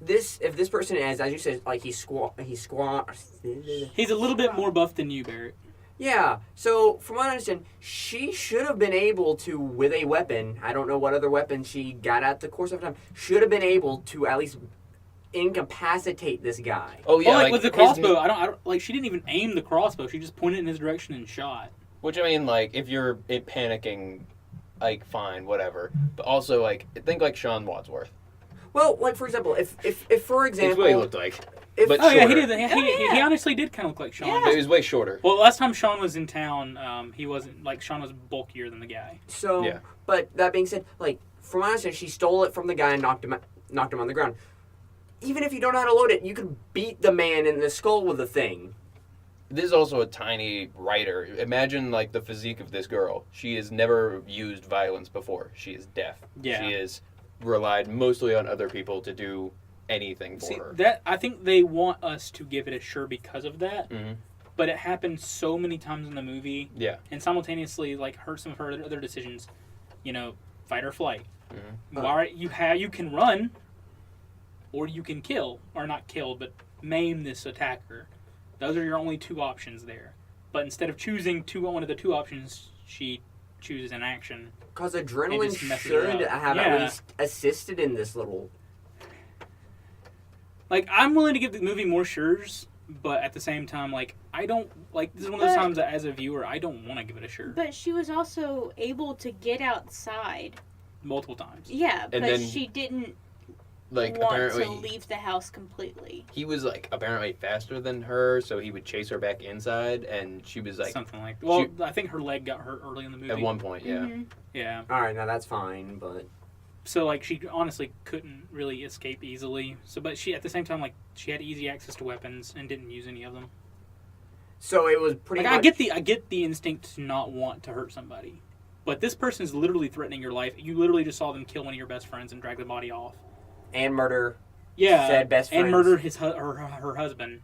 if this person is, as you said, like he's he's a little bit more buff than you, Barrett. Yeah, so from what I understand, she should have been able to, with a weapon, I don't know what other weapon she got at the course of time, should have been able to at least incapacitate this guy. Oh, yeah. Well, like, like with the his crossbow, I don't like. She didn't even aim the crossbow. She just pointed in his direction and shot. Which, I mean, like, if you're panicking, like, fine, whatever. But also, like, think like Sean Wadsworth. Well, like, for example, if for That's example... what he looked like. If, But Oh yeah, he shorter. did. yeah. He honestly did kind of look like Sean. Yeah. But he was way shorter. Well, last time Sean was in town, he wasn't like Sean was bulkier than the guy. So, Yeah. but that being said, like, from what I understand, she stole it from the guy and knocked him on the ground. Even if you don't know how to load it, you could beat the man in the skull with the thing. This is also a tiny writer. Imagine, like, the physique of this girl. She has never used violence before. She is deaf. Yeah. She has relied mostly on other people to do anything for See, her. that I think they want us to give it a sure because of that. Mm-hmm. But it happened so many times in the movie, Yeah. and simultaneously like hurt some of her other decisions. You know, fight or flight. Mhm. Why you can run, or you can kill, or not kill, but maim this attacker. Those are your only two options there. But instead of choosing one of the two options, she chooses inaction. Because adrenaline just messes should it up. have Yeah. at least assisted in this little. Like, I'm willing to give the movie more shures, but at the same time, like, I don't, like, this is one of those But- times that as a viewer, I don't want to give it a sure. But she was also able to get outside. Multiple times. Yeah, but then- she didn't Like, want apparently, to leave the house completely. he was, like, apparently faster than her, so he would chase her back inside, and she was, like, Something like that. Well, I think her leg got hurt early in the movie. at one point, yeah. Mhm. Yeah. Alright, now that's fine, but. So, like, she honestly couldn't really escape easily. So, but she, at the same time, like, she had easy access to weapons and didn't use any of them. So it was pretty Like, much. I get the instinct to not want to hurt somebody. But this person is literally threatening your life. You literally just saw them kill one of your best friends and drag the body off. And murder. Yeah, Said best and friends. murder her husband.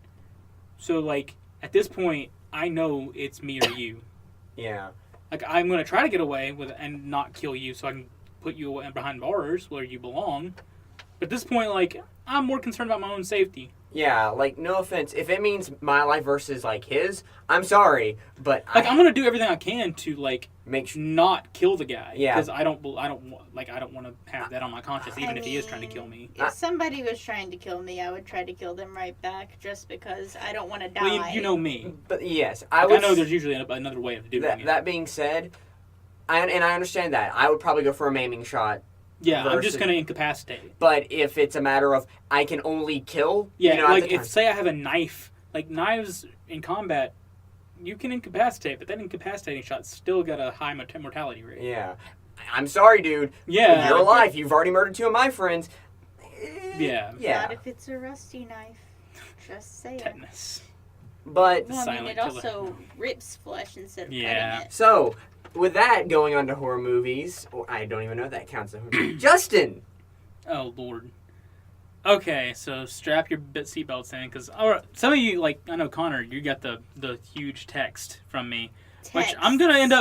So, like, at this point, I know it's me or you. Yeah. Like, I'm gonna try to get away with it and not kill you, so I can put you behind bars where you belong. But at this point, like, I'm more concerned about my own safety. Yeah, like, no offense. If it means my life versus, like, his, I'm sorry, but Like, I'm gonna do everything I can to, like, make sure. not kill the guy. Yeah. Because I don't want to have that on my conscience, even if he is trying to kill me. If somebody was trying to kill me, I would try to kill them right back, just because I don't want to die. Well, you know me. But yes, I would. know there's usually another way of doing it. That being said, I understand that. I would probably go for a maiming shot. Yeah, I'm versus- just gonna incapacitate. But if it's a matter of I can only kill, Yeah, you know, at like the if time- say I have a knife, like knives in combat, you can incapacitate, but that incapacitating shot's still got a high mortality rate. yeah, I'm sorry, dude. Yeah, You're alive. You've already murdered two of my friends. Yeah. Yeah. Not if it's a rusty knife. Just saying. tetanus. But Well, I mean, Silent it killer. also rips flesh instead of Yeah. cutting it. so with that going on to horror movies, I don't even know if that counts as a horror movie. Justin. Oh Lord. Okay, so strap your seatbelts in, because some of you, like I know Connor, you got the huge text from me, which I'm gonna end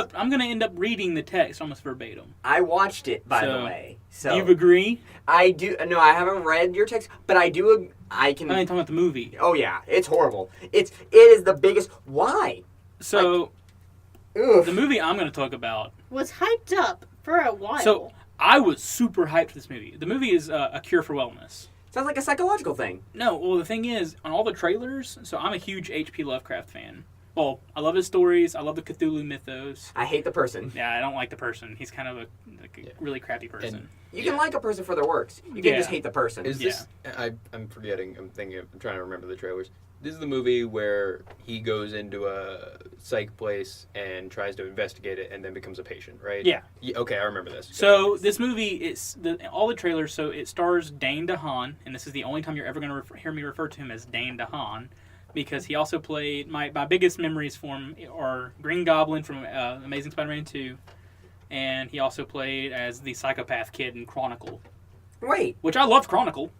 up reading the text almost verbatim. I watched it, by the So, way. Do So you agree? I do. No, I haven't read your text, but I do. I can. I ain't talking about the movie. Oh yeah, it's horrible. It is the biggest. Why? So Oof. the movie I'm gonna talk about. Was hyped up for a while. So I was super hyped for this movie. The movie is A Cure for Wellness. Sounds like a psychological thing. No, well, the thing is, on all the trailers, so I'm a huge H.P. Lovecraft fan. Well, I love his stories. I love the Cthulhu mythos. I hate the person. Yeah, I don't like the person. He's kind of a really crappy person. You can like a person for their works. You can Yeah. just hate the person. Is this? I'm forgetting. I'm trying to remember the trailers. This is the movie where he goes into a psych place and tries to investigate it, and then becomes a patient, right? Yeah. Okay, I remember this. So this movie, all the trailers. So it stars Dane DeHaan, and this is the only time you're ever going to hear me refer to him as Dane DeHaan, because he also played my biggest memories for him are Green Goblin from Amazing Spider-Man 2, and he also played as the psychopath kid in Chronicle, Wait, which I loved Chronicle.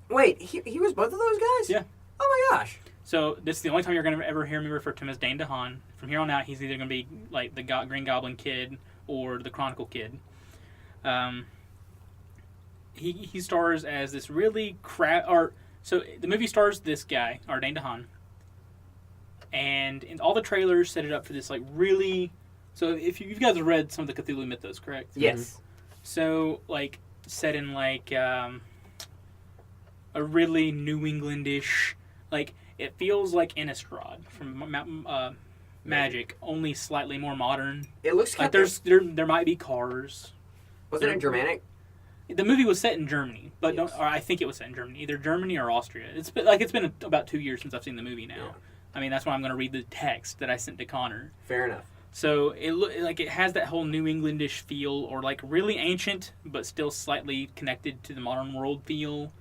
he was both of those guys? Yeah. Oh my gosh. So this is the only time you're going to ever hear me refer to him as Dane DeHaan. From here on out, he's either going to be like the Green Goblin kid or the Chronicle kid. He stars as this really so the movie stars this guy, or Dane DeHaan, and in all the trailers set it up for this like really. So if you guys have read some of the Cthulhu mythos, correct? Yes. So like set in like a really New Englandish, like it feels like Innistrad from Magic, only slightly more modern. It looks kind Like of. there might be cars. Was it in Germanic? The movie was set in Germany, but Yes. or I think it was set in Germany, either Germany or Austria. It's been about 2 years since I've seen the movie now. Yeah. I mean, that's why I'm going to read the text that I sent to Connor. Fair enough. So it has that whole New Englandish feel, or like really ancient, but still slightly connected to the modern world feel.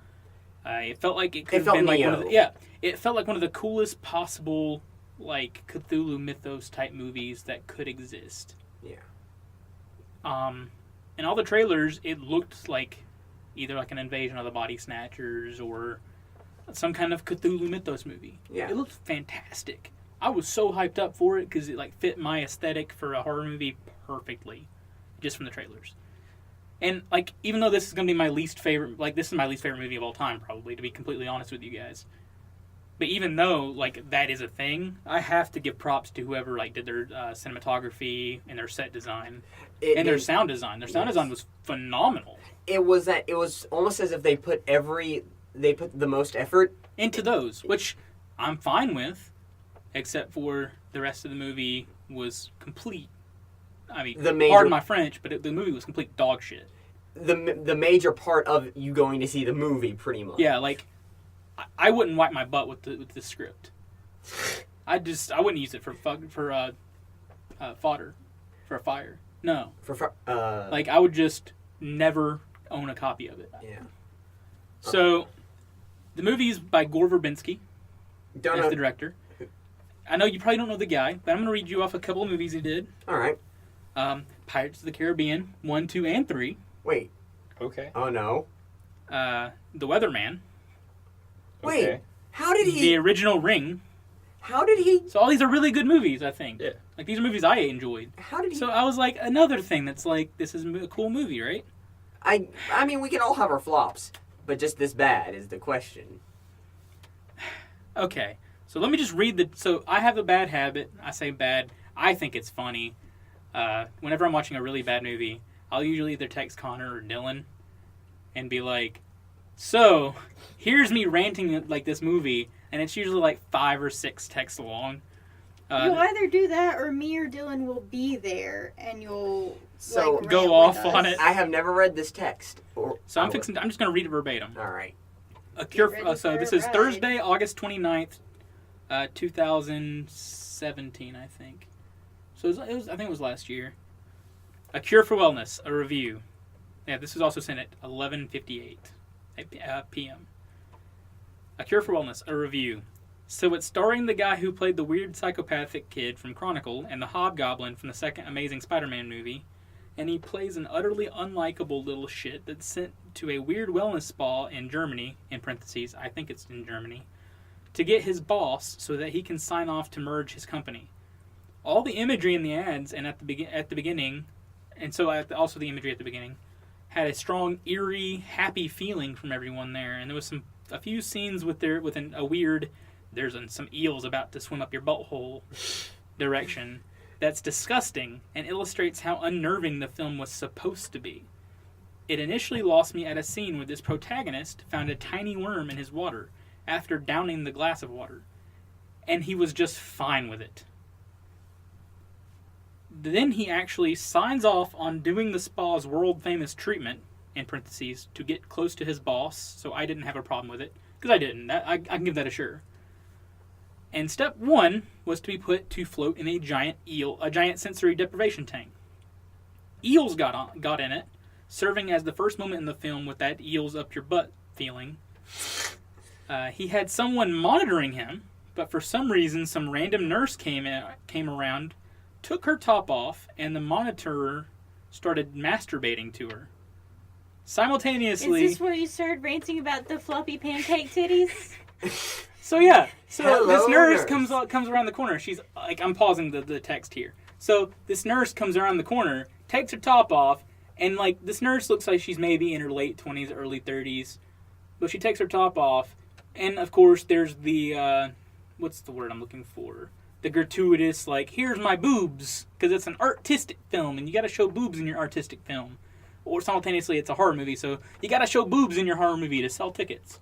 It felt like it could have felt been like Neo. it felt like one of the coolest possible like Cthulhu mythos type movies that could exist. Yeah. In all the trailers, it looked like either like an invasion of the Body Snatchers or some kind of Cthulhu mythos movie. Yeah. It looked fantastic. I was so hyped up for it because it like fit my aesthetic for a horror movie perfectly, just from the trailers. And like, even though this is gonna be my least favorite, like this is my least favorite movie of all time, probably, to be completely honest with you guys. But even though like that is a thing, I have to give props to whoever like did their cinematography and their set design and their sound design. Their sound design was phenomenal. It was almost as if they put the most effort into those, which I'm fine with, except for the rest of the movie was complete. I mean, pardon my French, but the movie was complete dog shit. The major part of you going to see the movie, pretty much. Yeah, like I wouldn't wipe my butt with the script. I wouldn't use it for fodder for a fire. No, like I would just never own a copy of it. Yeah. So, the movie's by Gore Verbinski. That's the director. I know you probably don't know the guy, but I'm going to read you off a couple of movies he did. All right. Pirates of the Caribbean 1, 2, and 3. Wait. Okay. Oh no. The Weatherman. Wait. Okay. How did he? The Original Ring. How did he? So all these are really good movies, I think. Yeah. Like these are movies I enjoyed. How did he? So I was like, another thing that's like, this is a cool movie, right? I mean, we can all have our flops, but just this bad is the question. Okay. So let me just read so I have a bad habit. I say bad. I think it's funny. Whenever I'm watching a really bad movie, I'll usually either text Connor or Dylan and be like, so here's me ranting like this movie, and it's usually like 5 or 6 texts long. You'll either do that or me or Dylan will be there and you'll go off on it. I have never read this text. So I'm just going to read it verbatim. All right. So this is Thursday, August 29th, 2017, I think. So I think it was last year. A Cure for Wellness, a review. Yeah, this was also sent at 11:58 p.m. A Cure for Wellness, a review. So it's starring the guy who played the weird psychopathic kid from Chronicle and the Hobgoblin from the second Amazing Spider-Man movie, and he plays an utterly unlikable little shit that's sent to a weird wellness spa in Germany, in parentheses, I think it's in Germany, to get his boss so that he can sign off to merge his company. All the imagery in the ads and at the beginning, and so also the imagery at the beginning, had a strong, eerie, happy feeling from everyone there, and there was a few scenes with a weird, there's some eels about to swim up your butthole direction. That's disgusting and illustrates how unnerving the film was supposed to be. It initially lost me at a scene where this protagonist found a tiny worm in his water after downing the glass of water, and he was just fine with it. Then he actually signs off on doing the spa's world-famous treatment, in parentheses, to get close to his boss, so I didn't have a problem with it, because I didn't. I can give that a sure. And step 1 was to be put to float in a giant sensory deprivation tank. Eels got in it, serving as the first moment in the film with that eels up your butt feeling. He had someone monitoring him, but for some reason some random nurse came around, took her top off, and the monitor started masturbating to her. Simultaneously... Is this where you started ranting about the floppy pancake titties? So yeah, Hello, this nurse nurse. comes around the corner. She's like, I'm pausing the text here. So this nurse comes around the corner, takes her top off, and like this nurse looks like she's maybe in her late 20s, early 30s, but she takes her top off, and of course there's the what's the word I'm looking for? The gratuitous, like, here's my boobs, because it's an artistic film, and you got to show boobs in your artistic film, or simultaneously it's a horror movie, so you got to show boobs in your horror movie to sell tickets.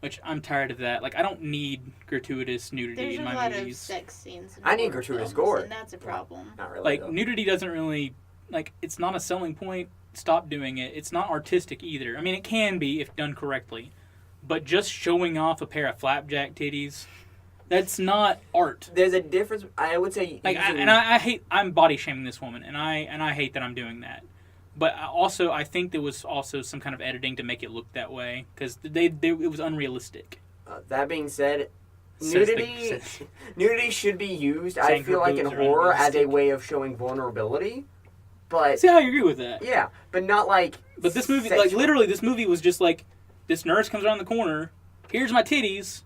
Which I'm tired of that. Like, I don't need gratuitous nudity in my movies. There's a lot of sex scenes. I need gratuitous gore. And that's a problem. Not really. Like, though. nudity doesn't really, like, it's not a selling point. Stop doing it. It's not artistic either. I mean, it can be if done correctly. But just showing off a pair of flapjack titties, that's not art. There's a difference. I would say. Like, I hate, I'm body shaming this woman, and I hate that I'm doing that. But also, I think there was also some kind of editing to make it look that way, because it was unrealistic. That being said, nudity should be used, I Saying feel her like, in boobs are horror as a unrealistic. way of showing vulnerability. But See, I agree with that. yeah, but not like. But this movie, sexual. like, literally, this movie was just like, this nurse comes around the corner, here's my titties,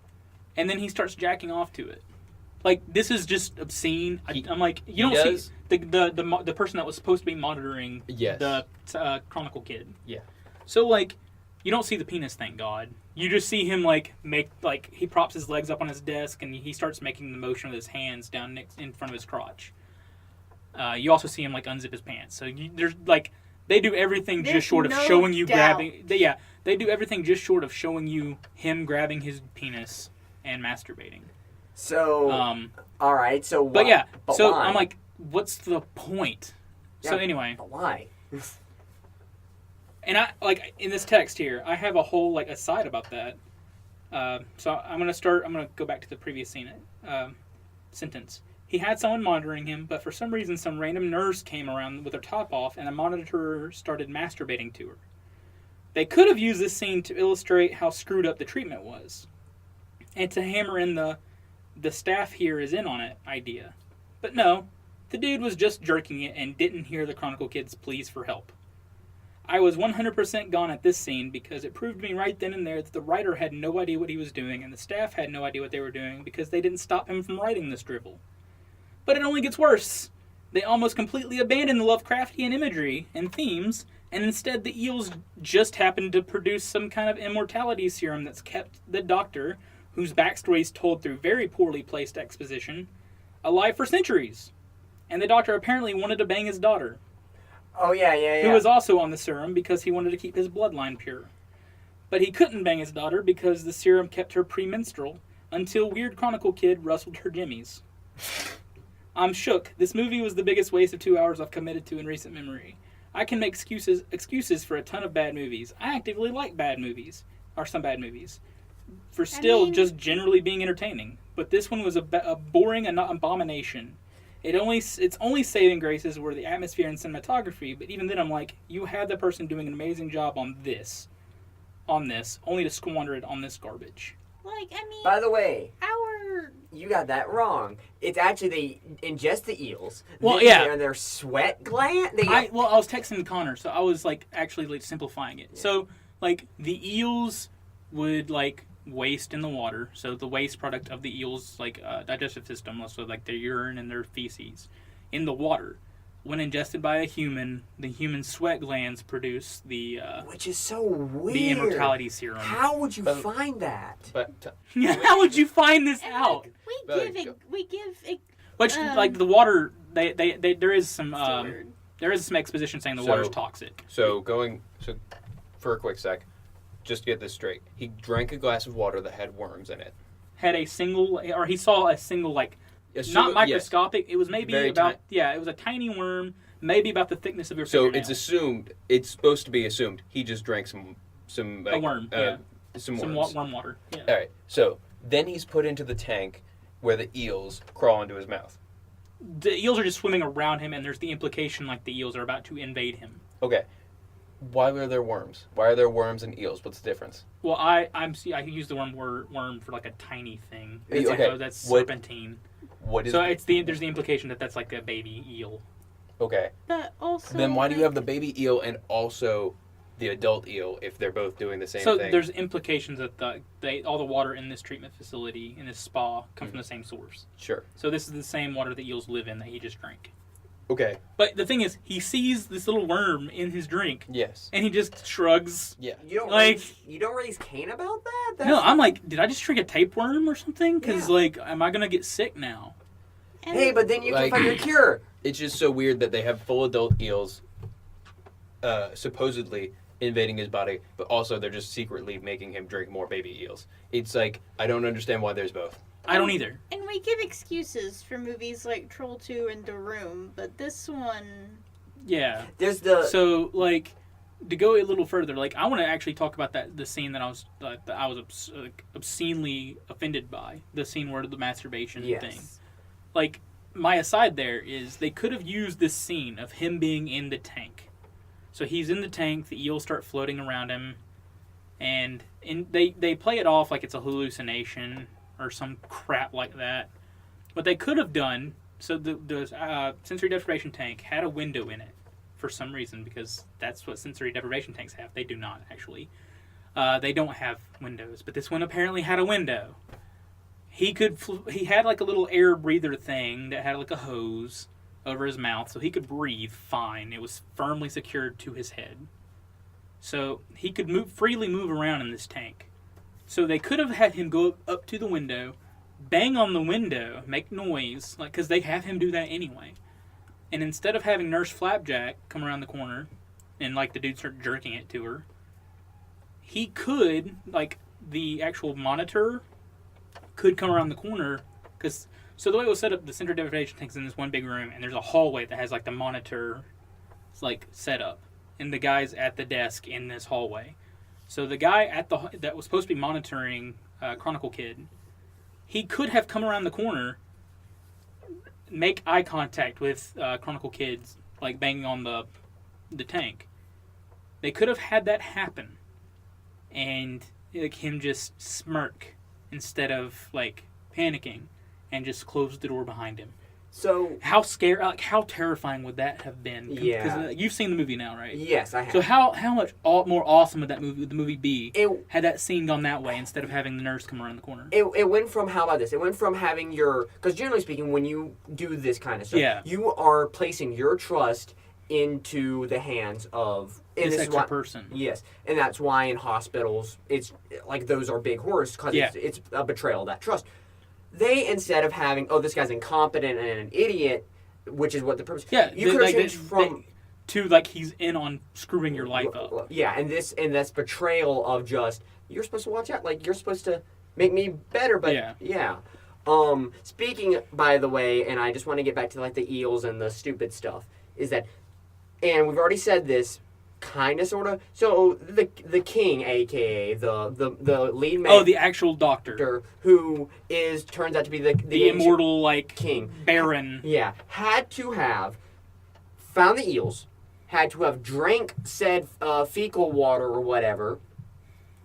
and then he starts jacking off to it. Like, this is just obscene. I'm like, you don't see the person that was supposed to be monitoring Yes. the Chronicle kid. Yeah. So, like, You don't see the penis, thank God. You just see him like he props his legs up on his desk and he starts making the motion with his hands down in front of his crotch. You also see him like unzip his pants. So there's like they do everything just short of showing you grabbing. They do everything just short of showing you him grabbing his penis and masturbating. So all right. So but yeah. But so why? I'm like, what's the point? Yeah, So anyway. But why? And I like in this text here, I have a whole like aside about that. So I'm gonna go back to the previous scene sentence. He had someone monitoring him, but for some reason, some random nurse came around with her top off, and the monitor started masturbating to her. They could have used this scene to illustrate how screwed up the treatment was, and to hammer in the staff here is in on it idea. But no, the dude was just jerking it and didn't hear the Chronicle Kid's pleas for help. I was 100% gone at this scene because it proved to me right then and there that the writer had no idea what he was doing and the staff had no idea what they were doing because they didn't stop him from writing this drivel. But it only gets worse. They almost completely abandoned the Lovecraftian imagery and themes, and instead the eels just happened to produce some kind of immortality serum that's kept the Doctor, whose backstory is told through very poorly placed exposition, alive for centuries. And the Doctor apparently wanted to bang his daughter. Oh, yeah. Who was also on the serum because he wanted to keep his bloodline pure. But he couldn't bang his daughter because the serum kept her premenstrual until Weird Chronicle Kid rustled her jimmies. I'm shook. This movie was the biggest waste of 2 hours I've committed to in recent memory. I can make excuses for a ton of bad movies. I actively like bad movies, or some bad movies, for still just generally being entertaining. But this one was a boring abomination. Its only saving graces were the atmosphere and cinematography, but even then I'm like, you had the person doing an amazing job on this, only to squander it on this garbage. Like, I mean... By the way, our... you got that wrong. It's actually they ingest the eels. Well, then yeah. Their sweat gland... I was texting Connor, so I was like actually like simplifying it. Yeah. So like the eels would like waste in the water. So the waste product of the eels like digestive system, so like their urine and their feces in the water. When ingested by a human, the human sweat glands produce the which is so weird. The immortality serum. How would you find that? How would you find this and out? Look, we give it... Which like the water, they there is some Steward. there is some exposition saying the water's toxic. So for a quick sec, just to get this straight, he drank a glass of water that had worms in it. He saw a single like. Not microscopic. Yes. It was maybe Very about it was a tiny worm, maybe about the thickness of your So fingernail. it's supposed to be assumed he just drank some like, a worm, some worms. worms. Worm water. Yeah. All right. So then he's put into the tank where the eels crawl into his mouth. The eels are just swimming around him, and there's the implication like the eels are about to invade him. Okay. Why are there worms? Why are there worms and eels? What's the difference? Well, I use the worm for like a tiny thing. It's Okay. like, that's serpentine. What is so there's the implication that that's like a baby eel. Okay. But also... Then why do you have the baby eel and also the adult eel if they're both doing the same thing? So there's implications that all the water in this treatment facility, in this spa, come from the same source. Sure. So this is the same water the eels live in that he just drank. Okay. But the thing is, he sees this little worm in his drink. Yes. And he just shrugs. Yeah. You don't like you don't raise Cain about that? No, I'm like, did I just drink a tapeworm or something? Because like, am I gonna get sick now? Hey, but then you can Like- find your cure. It's just so weird that they have full adult eels supposedly invading his body, but also they're just secretly making him drink more baby eels. It's like, I don't understand why there's both. I don't either. And we give excuses for movies like Troll 2 and The Room, but this one... Yeah. There's the... So like, to go a little further, like I want to actually talk about the scene that I was obscenely offended by, the scene where the masturbation thing. Like, my aside there is they could have used this scene of him being in the tank. So he's in the tank, the eels start floating around him, and they play it off like it's a hallucination or some crap like that. What they could have done, so the sensory deprivation tank had a window in it for some reason, because that's what sensory deprivation tanks have. They do not, actually. They don't have windows, but this one apparently had a window. He had like a little air breather thing that had like a hose over his mouth, so he could breathe fine. It was firmly secured to his head. So he could freely move around in this tank. So they could have had him go up to the window, bang on the window, make noise, like because they have him do that anyway. And instead of having Nurse Flapjack come around the corner and like the dude start jerking it to her, he could, like the actual monitor could come around the corner because so the way it was set up, the central deprivation tank's in this one big room, and there's a hallway that has like the monitor like set up, and the guy's at the desk in this hallway. So the guy that was supposed to be monitoring Chronicle Kid, he could have come around the corner, make eye contact with Chronicle Kid's like banging on the tank. They could have had that happen, and like him just smirk instead of like panicking, and just close the door behind him. So how how terrifying would that have been? Yeah. Because you've seen the movie now, right? yes, I have. So how much more awesome would the movie be had that scene gone that way instead of having the nurse come around the corner? It went from, how about this? It went from having because generally speaking, when you do this kind of stuff, Yeah. you are placing your trust into the hands of This is extra why- person. Yes, and that's why in hospitals, it's like those are big horrors because Yeah. it's a betrayal of that trust. They, instead of having, oh, this guy's incompetent and an idiot, which is what the purpose. Yeah, you could have changed from. to like he's in on screwing your life up. Yeah, and this betrayal of just, you're supposed to watch out, like you're supposed to make me better, but yeah. Speaking, by the way, and I just want to get back to like the eels and the stupid stuff, is that, and we've already said this, kind of, sort of. So the king, aka the lead man. Oh, the actual doctor, who turns out to be the immortal like king Baron. Yeah, had to have found the eels, had to have drank said fecal water or whatever,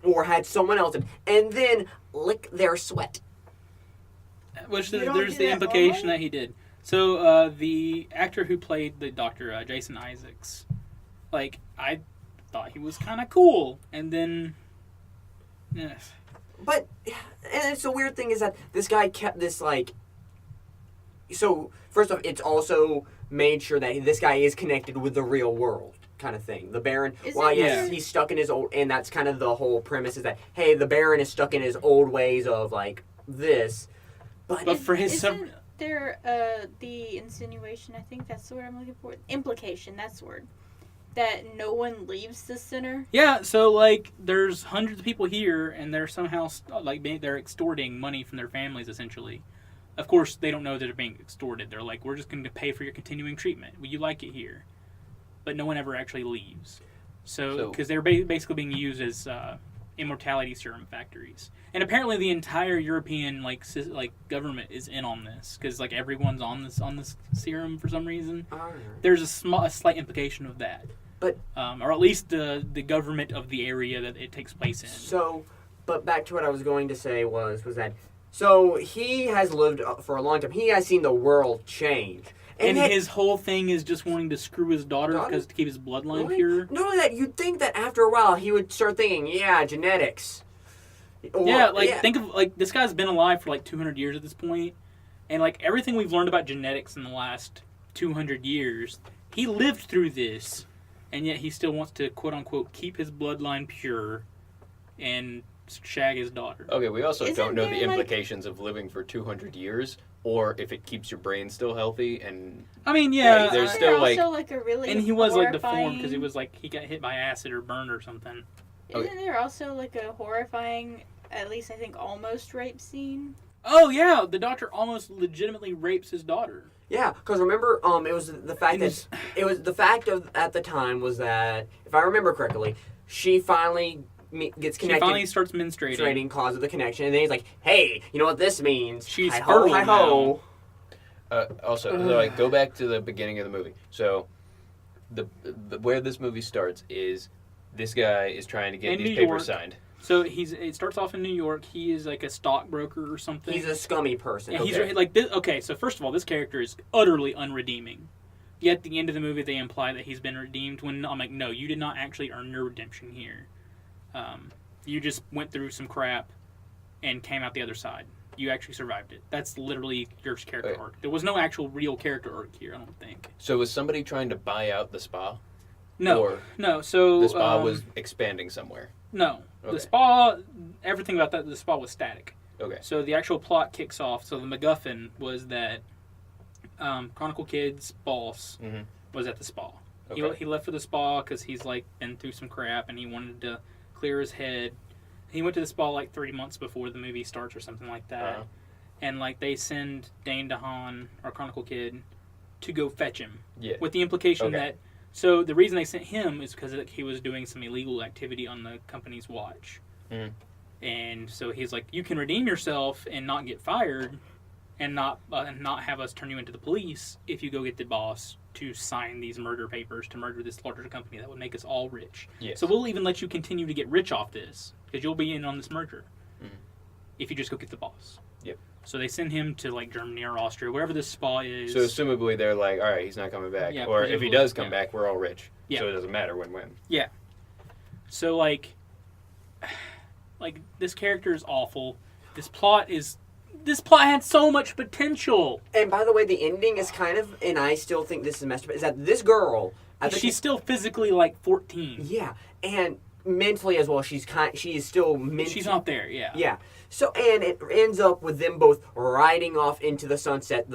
or had someone else, and then lick their sweat. Which You don't there's do the that implication normally? that he did. So the actor who played the doctor, Jason Isaacs, like I thought he was kind of cool, and then, But, and it's the weird thing is that this guy kept this like. So first off, it's also made sure that this guy is connected with the real world, kind of thing. The Baron, Yeah. he's stuck in his old, and that's kind of the whole premise is that, hey, the Baron is stuck in his old ways of like this, but for his Isn't there the insinuation, I think that's the word I'm looking for, implication, that's the word, that no one leaves the center? yeah. So like, there's hundreds of people here, and they're somehow like they're extorting money from their families essentially. Of course, they don't know that they're being extorted. They're like, we're just going to pay for your continuing treatment. Will you like it here? But no one ever actually leaves. So because they're basically being used as immortality serum factories. And apparently, the entire European like government is in on this because like everyone's on this serum for some reason. There's a slight implication of that, But or at least the government of the area that it takes place in. So, but back to what I was going to say was that, so he has lived for a long time. He has seen the world change. And yet- his whole thing is just wanting to screw his daughter because to keep his bloodline Really? pure. Not only that, you'd think that after a while he would start thinking, yeah, genetics. Or- Think of like this guy's been alive for like 200 years at this point, and like everything we've learned about genetics in the last 200 years, he lived through this, and yet he still wants to quote unquote keep his bloodline pure, and shag his daughter. Okay, we also Isn't don't know the there, like- implications of living for 200 years, or if it keeps your brain still healthy. And I mean, there's Isn't still, there like- also like a really and he was like deformed because he horrifying- was like he got hit by acid or burned or something. Isn't there also like a horrifying, at least I think, almost rape scene? Oh yeah, the doctor almost legitimately rapes his daughter. Yeah, because remember, it was the fact that it was the fact of at the time was that, if I remember correctly, she finally gets She connected. finally starts menstruating. Trading cause of the connection, and then he's like, "Hey, you know what this means? She's hi ho, fertile hi ho." also, so, like, go back to the beginning of the movie. So, the where this movie starts is this guy is trying to get In these New papers York. signed. So it starts off in New York. He is like a stockbroker or something. He's a scummy person. And okay. he's like this. Okay, so first of all, this character is utterly unredeeming. Yet at the end of the movie, they imply that he's been redeemed. When I'm like, no, you did not actually earn your redemption here. You just went through some crap and came out the other side. You actually survived it. That's literally your character Right. arc. There was no actual real character arc here, I don't think. So was somebody trying to buy out the spa? No, Or no. So the spa was expanding somewhere. no. Okay. The spa, everything about that, the spa was static. Okay. So the actual plot kicks off. So the MacGuffin was that Chronicle Kid's boss Mhm. was at the spa. Okay. He left for the spa because he's like been through some crap and he wanted to clear his head. He went to the spa like 3 months before the movie starts or something like that. Uh-huh. And like they send Dane DeHaan, our Chronicle Kid, to go fetch him. Yeah. With the implication Okay. that, so the reason they sent him is because he was doing some illegal activity on the company's watch. Mhm. And so he's like, you can redeem yourself and not get fired, and not have us turn you into the police if you go get the boss to sign these murder papers to murder this larger company that would make us all rich. Yes. So we'll even let you continue to get rich off this because you'll be in on this merger Mhm. if you just go get the boss. Yep. So they send him to like Germany or Austria, wherever this spa is. So assumably they're like, all right, he's not coming back. Yeah, Or if he presumably, does come yeah. back, we're all rich. Yeah. So it doesn't matter when. So like this character is awful. This plot had so much potential. And by the way, the ending is kind of, and I still think this is messed up, is that this girl, I think She's still physically like 14. yeah, and mentally as well, she is still mentally. She's not there, yeah. Yeah. So, and it ends up with them both riding off into the sunset,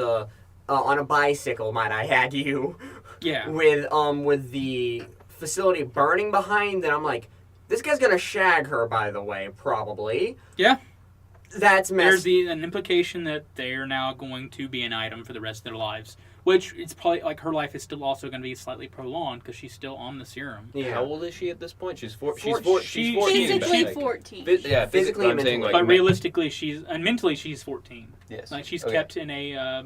on a bicycle, might I add you, Yeah. with the facility burning behind. And I'm like, this guy's gonna shag her, by the way, probably. Yeah. That's There's messy. an implication that they are now going to be an item for the rest of their lives, which it's probably like her life is still also going to be slightly prolonged because she's still on the serum. Yeah. How old is she at this point? She's She's 14. Physically but, 14. Yeah, Physically I'm and saying mentally. like But realistically, mentally she's 14. yes. Like she's Okay. kept in a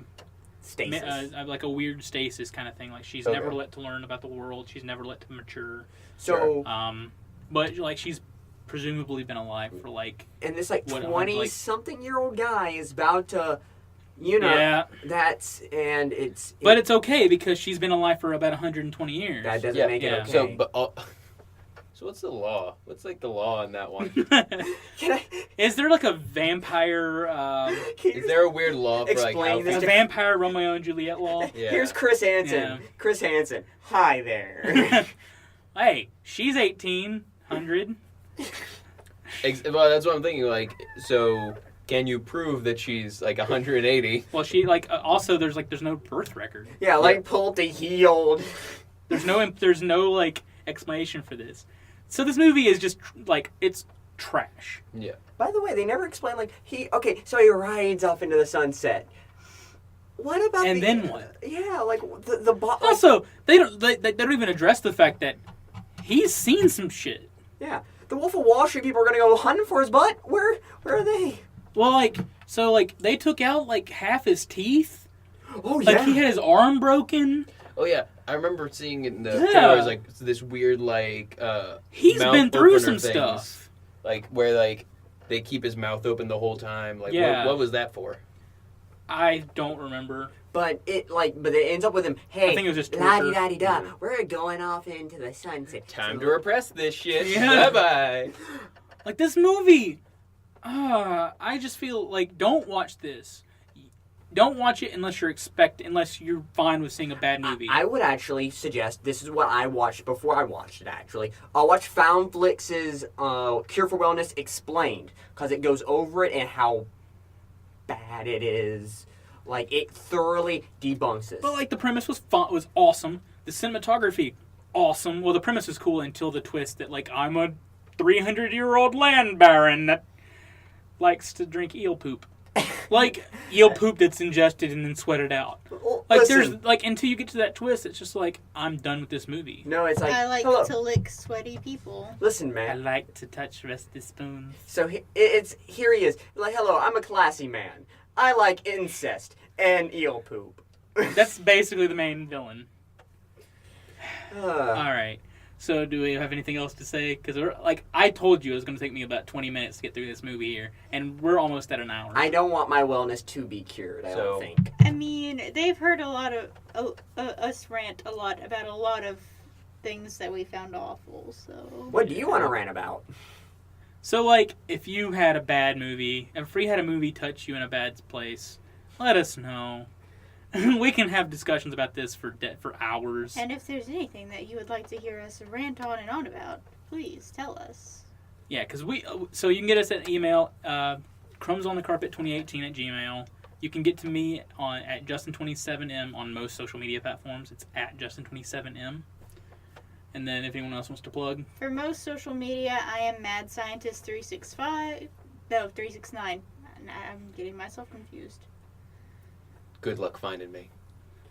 Stasis. like a weird stasis kind of thing. Like she's Okay. never let to learn about the world. She's never let to mature. So, But like she's presumably been alive for like and this like what, 20-something-year-old guy is about to, you know, yeah. and it's. But it's okay because she's been alive for about 120 years. that doesn't Yeah, make it yeah. okay. So, so what's the law? What's like the law in that one? Can I? Is there like a vampire? Is there a weird law for like Explain how this A to- vampire Romeo and Juliet law? Yeah. Here's Chris Hansen. Yeah. Chris Hansen. Hi there. Hey, she's 1800. Well, that's what I'm thinking. Like, so can you prove that she's like 180? Well, she like also there's no birth record. Yeah, like Pulte healed. There's no like explanation for this. So this movie is just like it's trash. Yeah. By the way, they never explain like so he rides off into the sunset. What about And then what? Yeah, like the like, Also, they don't even address the fact that he's seen some shit. yeah, the Wolf of Wall Street people are gonna go hunting for his butt. Where are they? Well, they took out like half his teeth. Oh Like he had his arm broken. Oh yeah, I remember seeing it in the Yeah. trailers like this weird like He's mouth been through opener some things, stuff. like where like they keep his mouth open the whole time. Like Yeah. what was that for? I don't remember. But it ends up with him. Hey, I think it was just la torture. di da di da. We're going off into the sunset. Time to repress this shit. Yeah. Bye bye. Like this movie. I just feel like don't watch this. Don't watch it unless you're fine with seeing a bad movie. I would actually suggest this is what I watched before I watched it. Actually, I'll watch Foundflix's Cure for Wellness Explained because it goes over it and how bad it is. Like it thoroughly debunks it. But like the premise was awesome. The cinematography, awesome. Well, the premise is cool until the twist that like I'm a 300-year-old land baron that likes to drink eel poop. Like eel poop that's ingested and then sweated out. Well, Like listen, there's like until you get to that twist, it's just like I'm done with this movie. no, it's like I like hello. to lick sweaty people. Listen, I man. like to touch rusty spoons. So here he is. Like, hello, I'm a classy man. I like incest and eel poop. That's basically the main villain. Uh, All right. So do we have anything else to say? Because like I told you, it was going to take me about 20 minutes to get through this movie here, and we're almost at an hour. I don't want my wellness to be cured. I So- don't think. I mean, they've heard a lot of us rant a lot about a lot of things that we found awful. So What do you want to rant about? So like, if you had a bad movie, if we had a movie touch you in a bad place, let us know. We can have discussions about this for hours. And if there's anything that you would like to hear us rant on and on about, please tell us. Yeah, because so you can get us at email, crumbsonthecarpet2018 at gmail. You can get to me at Justin27M on most social media platforms. It's at Justin27M. And then if anyone else wants to plug. For most social media, I am Mad Scientist 365. No, 369. I'm getting myself confused. Good luck finding me.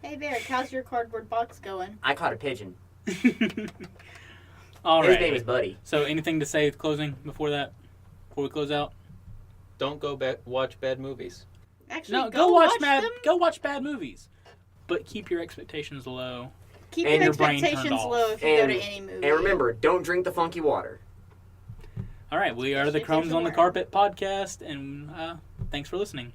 Hey, Barick, how's your cardboard box going? I caught a pigeon. All His right. name is Buddy. So anything to say at closing before we close out? Don't go watch bad movies. Actually, No, go watch bad. them. Go watch bad movies, but keep your expectations low. Keep And your your brain turned expectations off. low if you go And- to any movie. And remember, don't drink the funky water. All right, we are the If Crumbs there's a on the word. Carpet podcast, and thanks for listening.